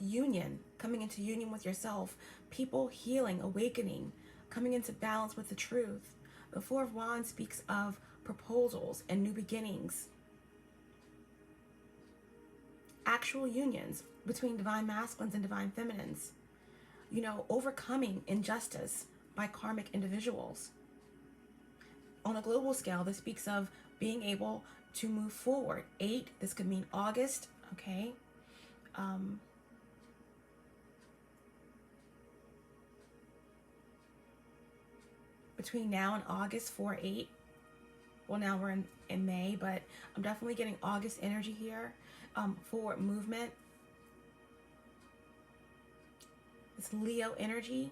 union, coming into union with yourself, people healing, awakening, coming into balance with the truth. The 4 of Wands speaks of proposals and new beginnings, actual unions between divine masculines and divine feminines, you know, overcoming injustice by karmic individuals. On a global scale, this speaks of being able to move forward. 8, this could mean August, okay? Between now and August, 4-8. Well, now we're in May, but I'm definitely getting August energy here. Forward movement. It's Leo energy.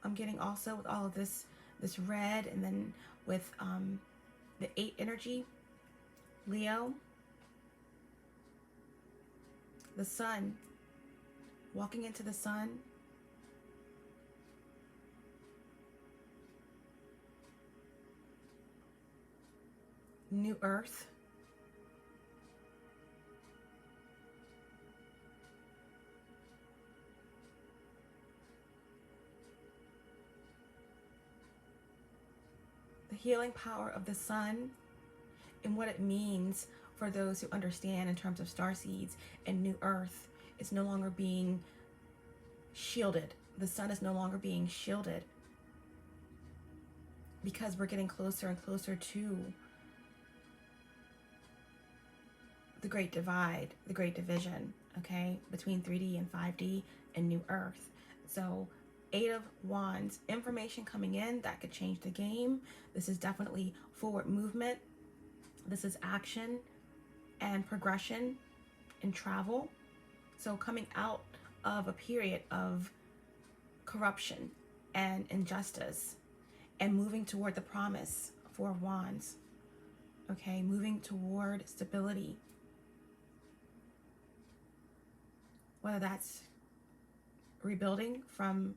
I'm getting also with all of this red, and then with the 8 energy, Leo, the sun, walking into the sun, new earth, the healing power of the sun, and what it means for those who understand in terms of star seeds and new earth. It's no longer being shielded. The sun is no longer being shielded, because we're getting closer and closer to the great divide, the great division, okay, between 3D and 5D and new earth. So 8 of Wands, information coming in that could change the game. This is definitely forward movement. This is action and progression and travel. So coming out of a period of corruption and injustice and moving toward the promise, 4 of Wands, okay, moving toward stability. Whether that's rebuilding from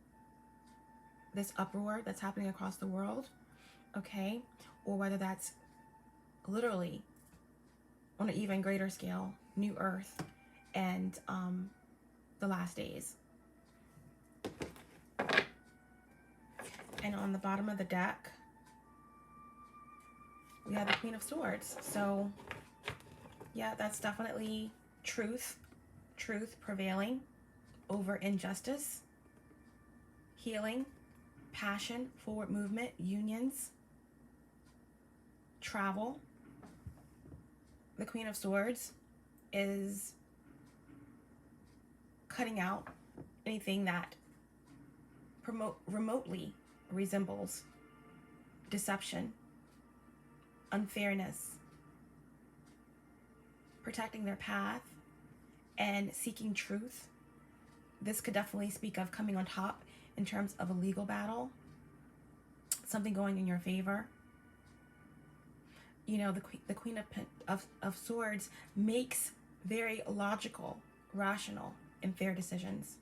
this uproar that's happening across the world, okay, or whether that's literally on an even greater scale, new earth and the last days. And on the bottom of the deck, we have the Queen of Swords. So yeah, that's definitely truth prevailing over injustice, healing, passion, forward movement, unions, travel. The Queen of Swords is cutting out anything that remotely resembles deception, unfairness, protecting their path and seeking truth. This could definitely speak of coming on top in terms of a legal battle, something going in your favor. You know, the Queen of Swords makes very logical, rational, and fair decisions.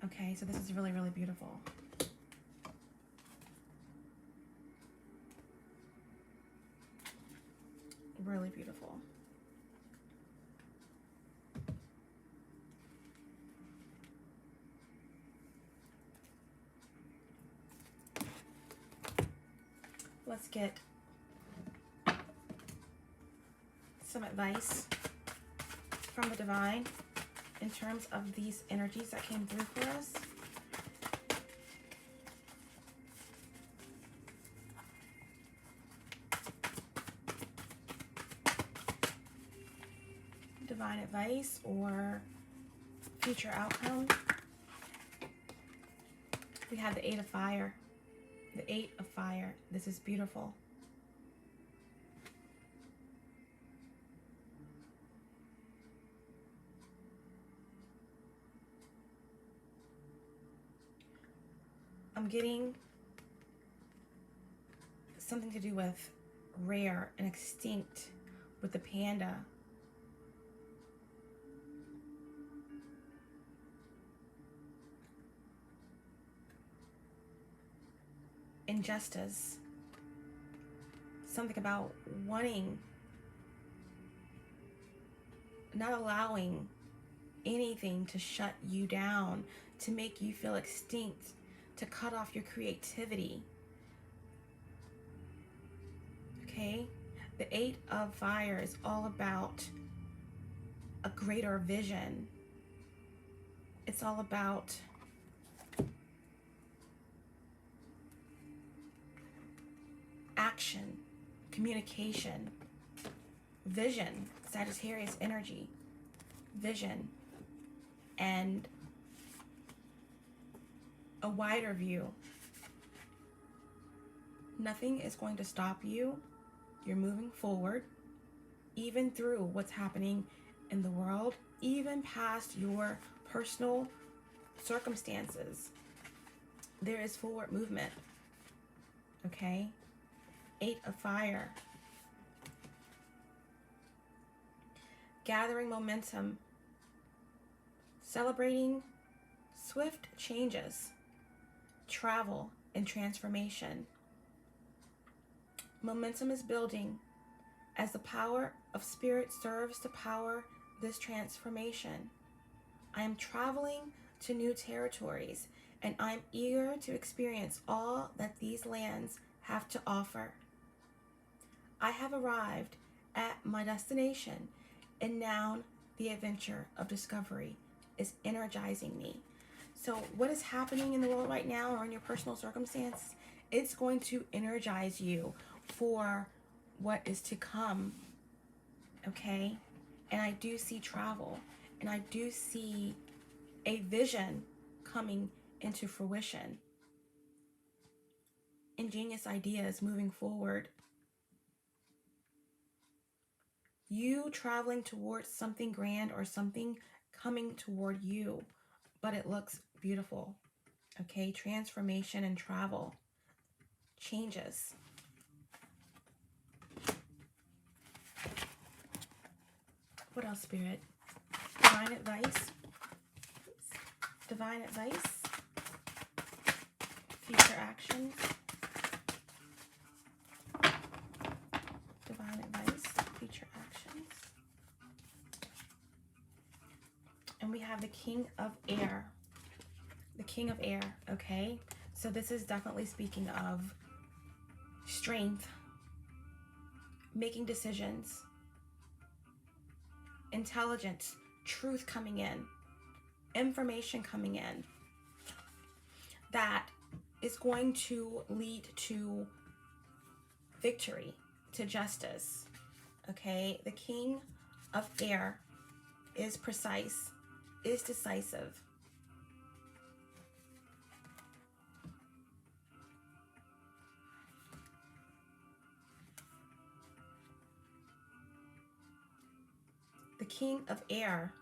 Okay, so this is really, really beautiful. Really beautiful. Let's get some advice from the divine in terms of these energies that came through for us. Divine advice or future outcome. We have the 8 of Fire. The 8 of Fire. This is beautiful. I'm getting something to do with rare and extinct with the panda. Injustice. Something about wanting, not allowing anything to shut you down, to make you feel extinct, to cut off your creativity. Okay? The 8 of Fire is all about a greater vision. It's all about action, communication, vision, Sagittarius energy, vision, and a wider view. Nothing is going to stop you. You're moving forward. even through what's happening in the world, even past your personal circumstances. There is forward movement. Okay? 8 of Fire. Gathering momentum. Celebrating swift changes. Travel and transformation. Momentum is building as the power of spirit serves to power this transformation. I am traveling to new territories, and I'm eager to experience all that these lands have to offer. I have arrived at my destination, and now the adventure of discovery is energizing me. So what is happening in the world right now or in your personal circumstance, it's going to energize you for what is to come. Okay? And I do see travel, and I do see a vision coming into fruition. Ingenious ideas moving forward. You traveling towards something grand or something coming toward you, but it looks beautiful. Okay, transformation and travel. Changes. What else, Spirit? Divine advice. Divine advice. Future actions. Divine advice. Future actions. And we have the King of Air. The King of Air, okay? So this is definitely speaking of strength, making decisions, intelligence, truth coming in, information coming in that is going to lead to victory, to justice, okay? The King of Air is precise, is decisive. The King of Air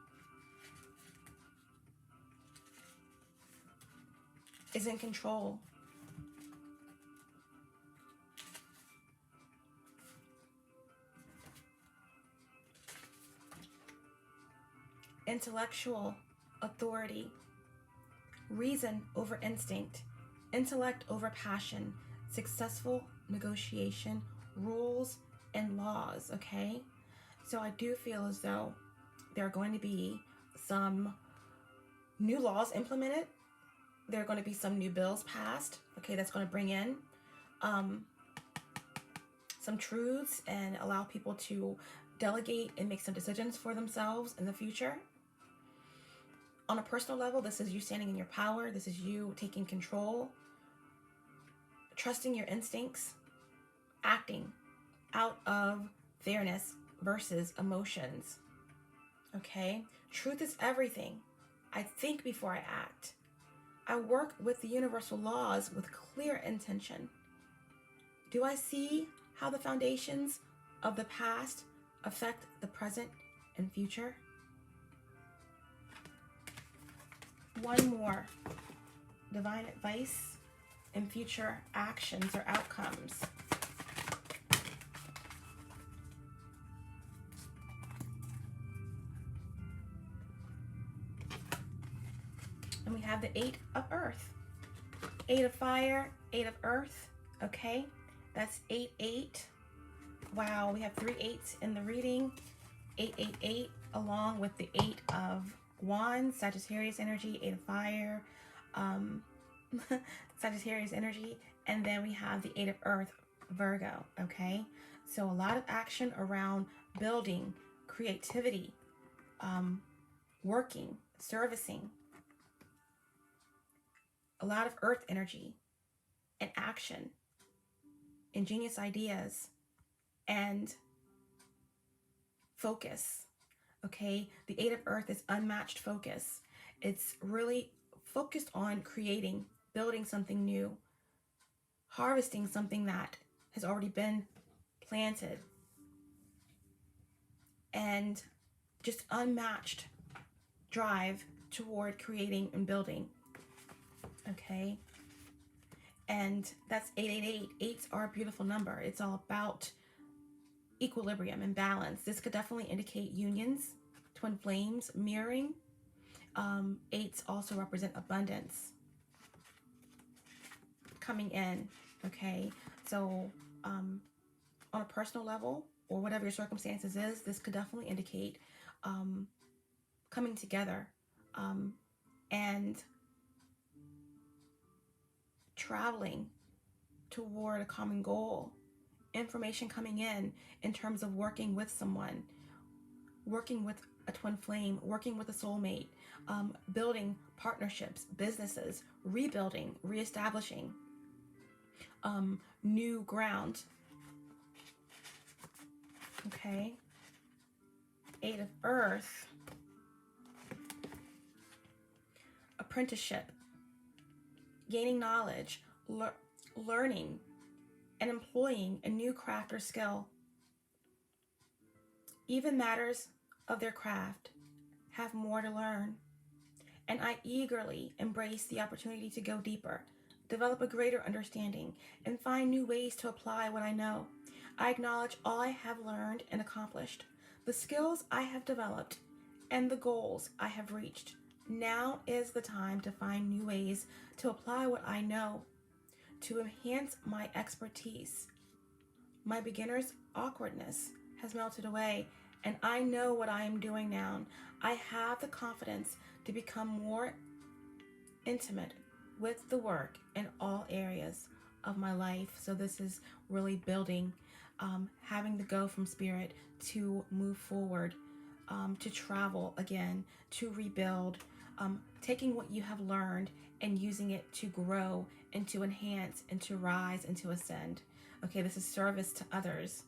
is in control. Intellectual authority, reason over instinct, intellect over passion, successful negotiation, rules and laws, okay? So I do feel as though there are going to be some new laws implemented. There are going to be some new bills passed, okay, that's going to bring in some truths and allow people to delegate and make some decisions for themselves in the future. On a personal level, this is you standing in your power. This is you taking control, trusting your instincts, acting out of fairness versus emotions. Okay? Truth is everything. I think before I act. I work with the universal laws with clear intention. Do I see how the foundations of the past affect the present and future? One more. Divine advice and future actions or outcomes. And we have the 8 of Earth. 8 of Fire, 8 of Earth. Okay, that's 8-8. Wow, we have 3 8s in the reading. 8-8-8 along with the 8 of Wands, Sagittarius energy, 8 of Fire, Sagittarius energy, and then we have the 8 of Earth, Virgo, okay? So a lot of action around building, creativity, working, servicing, a lot of Earth energy and action, ingenious ideas, and focus. Okay, the 8 of Earth is unmatched focus. It's really focused on creating, building something new, harvesting something that has already been planted. and just unmatched drive toward creating and building. Okay. And that's 888. Eights are a beautiful number. It's all about equilibrium and balance. This could definitely indicate unions, twin flames, mirroring. Eights also represent abundance coming in. Okay. So on a personal level, or whatever your circumstances is, this could definitely indicate coming together and traveling toward a common goal. Information coming in terms of working with someone, working with a twin flame, working with a soulmate, building partnerships, businesses, rebuilding, reestablishing new ground. Okay. Eight of Earth, apprenticeship, gaining knowledge, learning, and employing a new craft or skill. Even matters of their craft have more to learn, and I eagerly embrace the opportunity to go deeper, develop a greater understanding, and find new ways to apply what I know. I acknowledge all I have learned and accomplished, the skills I have developed, and the goals I have reached. Now is the time to find new ways to apply what I know, to enhance my expertise. My beginner's awkwardness has melted away, and I know what I am doing now. I have the confidence to become more intimate with the work in all areas of my life. So this is really building, having the go from spirit to move forward, to travel again, to rebuild, taking what you have learned and using it to grow and to enhance and to rise and to ascend. Okay, this is service to others.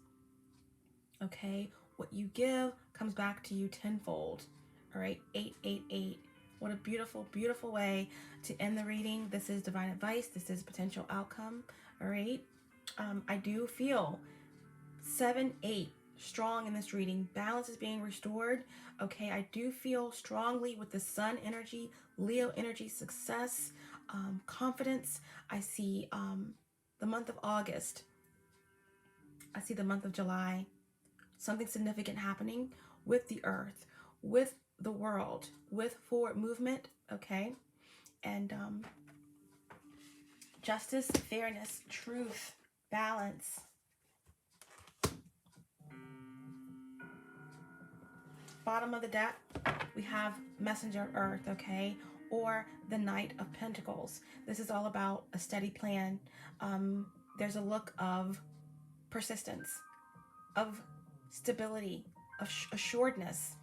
Okay, what you give comes back to you tenfold. All right, 888. What a beautiful, beautiful way to end the reading. This is divine advice. This is potential outcome. All right, I do feel 7-8 strong in this reading. Balance is being restored. Okay, I do feel strongly with the sun energy, Leo energy, success, confidence. I see the month of August. I see the month of July. Something significant happening with the earth, with the world, with forward movement. Okay, and justice, fairness, truth, balance. Bottom of the deck, we have Messenger of Earth, okay, or the Knight of Pentacles. This is all about a steady plan. There's a look of persistence, of stability, of assuredness,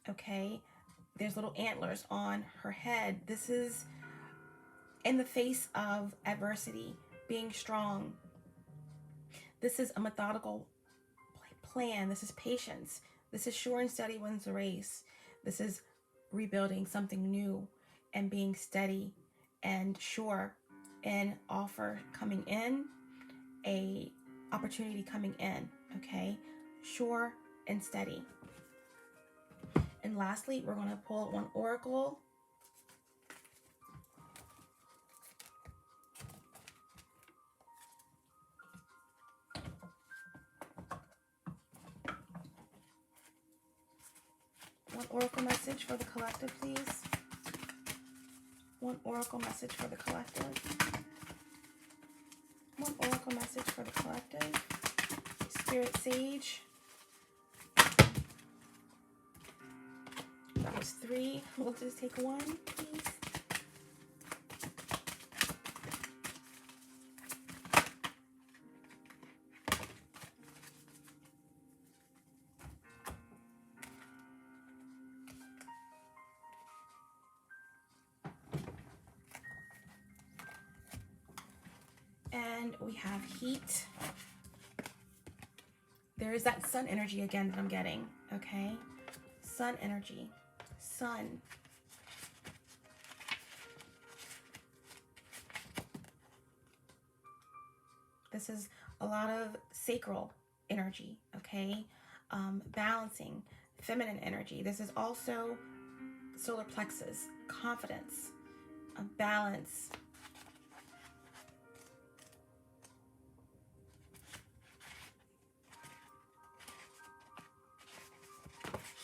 okay. There's little antlers on her head. This is in the face of adversity, being strong. This is a methodical plan. This is patience. This is sure and steady wins the race. This is rebuilding something new and being steady and sure. An offer coming in, a opportunity coming in, okay? Sure and steady. And lastly, we're going to pull one oracle. One oracle message for the collective, please. One oracle message for the collective. One oracle message for the collective. Spirit Sage. That was 3. We'll just take 1, please. And we have heat. There is that sun energy again that I'm getting, okay? Sun energy. Sun. This is a lot of sacral energy, okay? balancing, feminine energy. This is also solar plexus, confidence, balance,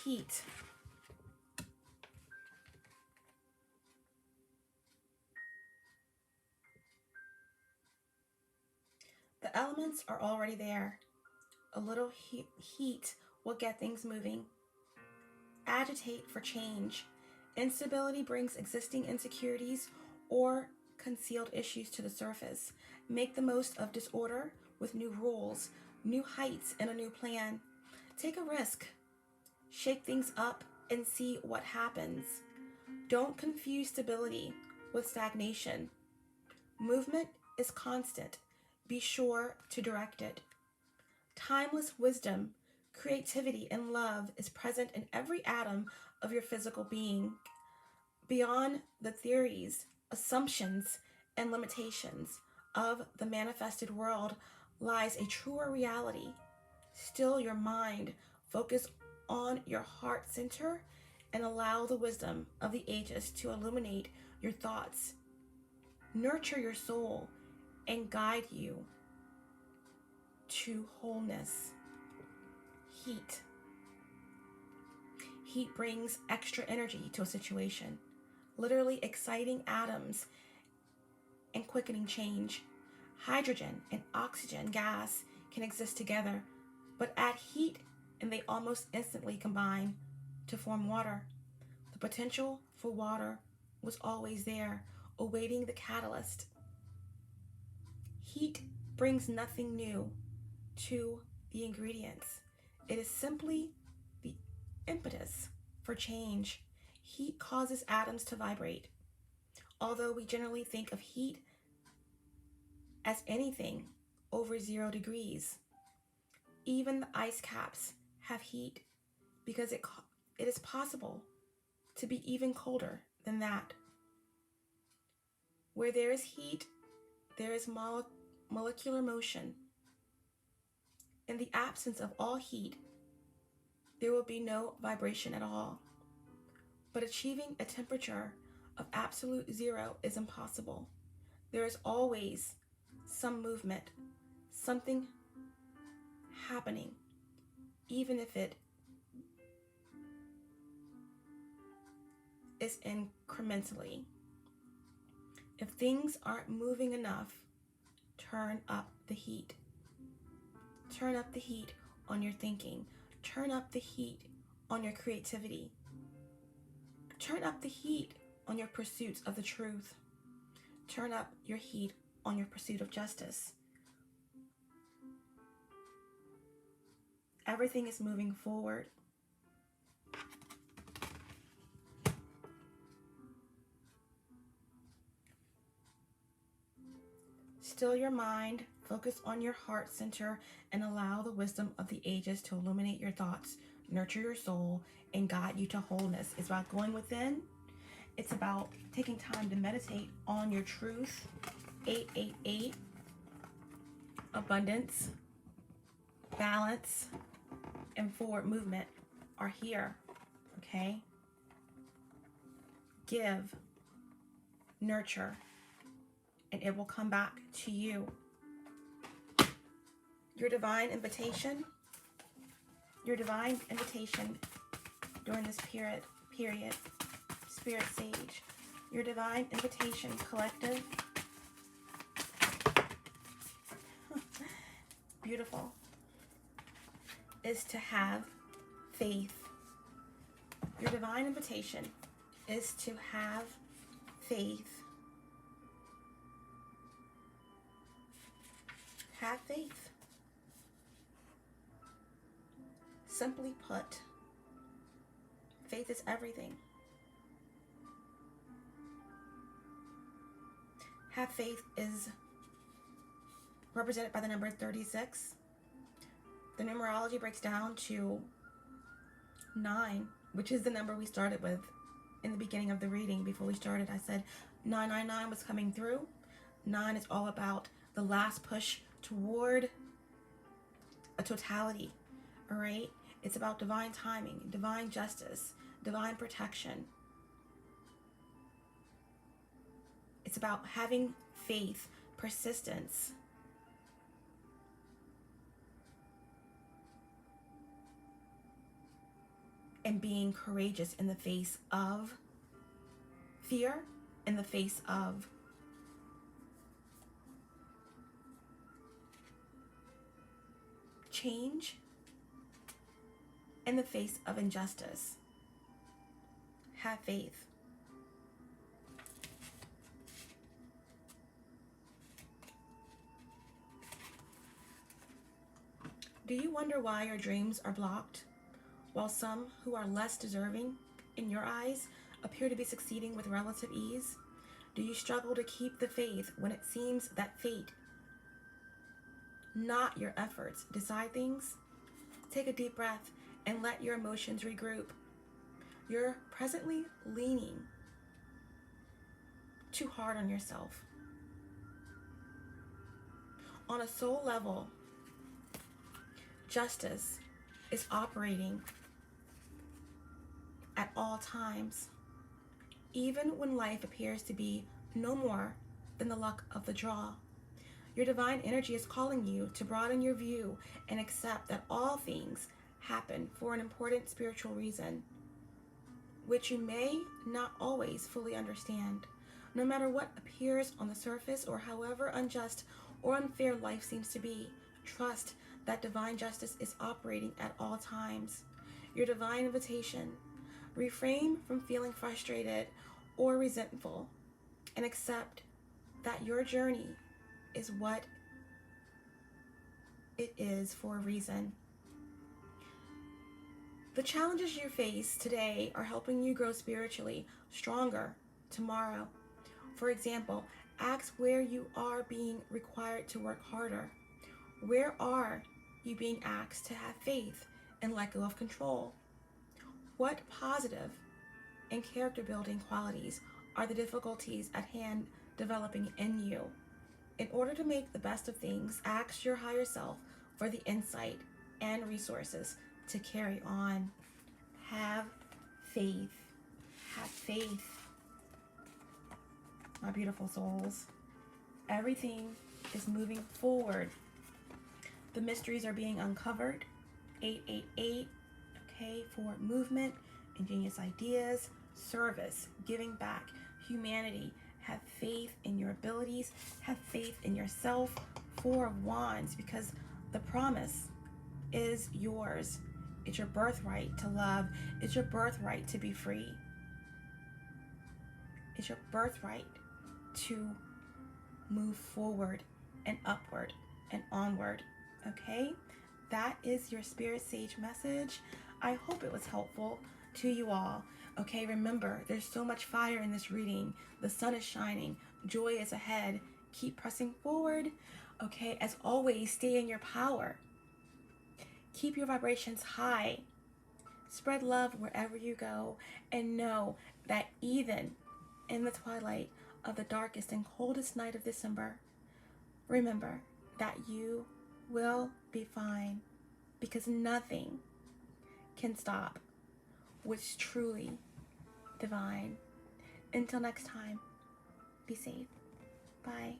heat, the elements are already there. A little heat will get things moving. Agitate for change. Instability brings existing insecurities or concealed issues to the surface. Make the most of disorder with new rules, new heights, and a new plan. Take a risk. Shake things up and see what happens. Don't confuse stability with stagnation. Movement is constant. Be sure to direct it. Timeless wisdom, creativity, and love is present in every atom of your physical being. Beyond the theories, assumptions, and limitations of the manifested world lies a truer reality. Still your mind, focus on your heart center, and allow the wisdom of the ages to illuminate your thoughts. Nurture your soul and guide you to wholeness. Heat. Heat brings extra energy to a situation, literally exciting atoms and quickening change. Hydrogen and oxygen gas can exist together, but add heat and they almost instantly combine to form water. The potential for water was always there, awaiting the catalyst. Heat brings nothing new to the ingredients. It is simply the impetus for change. Heat causes atoms to vibrate. Although we generally think of heat as anything over 0 degrees, even the ice caps have heat because it is possible to be even colder than that. Where there is heat, there is molecular motion. In the absence of all heat, there will be no vibration at all. But achieving a temperature of absolute 0 is impossible. There is always some movement, something happening, even if it is incrementally. If things aren't moving enough, turn up the heat. Turn up the heat on your thinking. Turn up the heat on your creativity. Turn up the heat on your pursuits of the truth. Turn up your heat on your pursuit of justice. Everything is moving forward. Still your mind, focus on your heart center, and allow the wisdom of the ages to illuminate your thoughts, nurture your soul, and guide you to wholeness. It's about going within. It's about taking time to meditate on your truth. 888, abundance, balance, and forward movement are here, okay? Give, nurture, and it will come back to you. Your divine invitation during this period, Spirit Sage, your divine invitation, collective, beautiful, is to have faith. Your divine invitation is to have faith. Have faith. Simply put, faith is everything. Have faith is represented by the number 36. The numerology breaks down to 9, which is the number we started with in the beginning of the reading. Before we started, I said 999 was coming through. 9 is all about the last push toward a totality, all right? It's about divine timing, divine justice, divine protection. It's about having faith, persistence. And being courageous in the face of fear, in the face of change, in the face of injustice. Have faith. Do you wonder why your dreams are blocked, while some who are less deserving in your eyes appear to be succeeding with relative ease? Do you struggle to keep the faith when it seems that fate, not your efforts, decide things? Take a deep breath and let your emotions regroup. You're presently leaning too hard on yourself. On a soul level, justice is operating at all times, even when life appears to be no more than the luck of the draw. Your divine energy is calling you to broaden your view and accept that all things happen for an important spiritual reason, which you may not always fully understand. No matter what appears on the surface or however unjust or unfair life seems to be, trust that divine justice is operating at all times. Your divine invitation: refrain from feeling frustrated or resentful and accept that your journey is what it is for a reason. The challenges you face today are helping you grow spiritually stronger tomorrow. For example, ask where you are being required to work harder. Where are you being asked to have faith and let go of control? What positive and character building qualities are the difficulties at hand developing in you? In order to make the best of things, ask your higher self for the insight and resources to carry on. Have faith. Have faith. My beautiful souls. Everything is moving forward. The mysteries are being uncovered. 888, okay, for movement, ingenious ideas, service, giving back, humanity. Have faith in your abilities. Have faith in yourself. 4 of Wands, because the promise is yours. It's your birthright to love. It's your birthright to be free. It's your birthright to move forward and upward and onward. Okay? That is your Spirit Sage message. I hope it was helpful to you all. Okay, remember, there's so much fire in this reading. The sun is shining. Joy is ahead. Keep pressing forward. Okay, as always, stay in your power. Keep your vibrations high. Spread love wherever you go. And know that even in the twilight of the darkest and coldest night of December, remember that you will be fine, because nothing can stop what's truly divine. Until next time, be safe. Bye.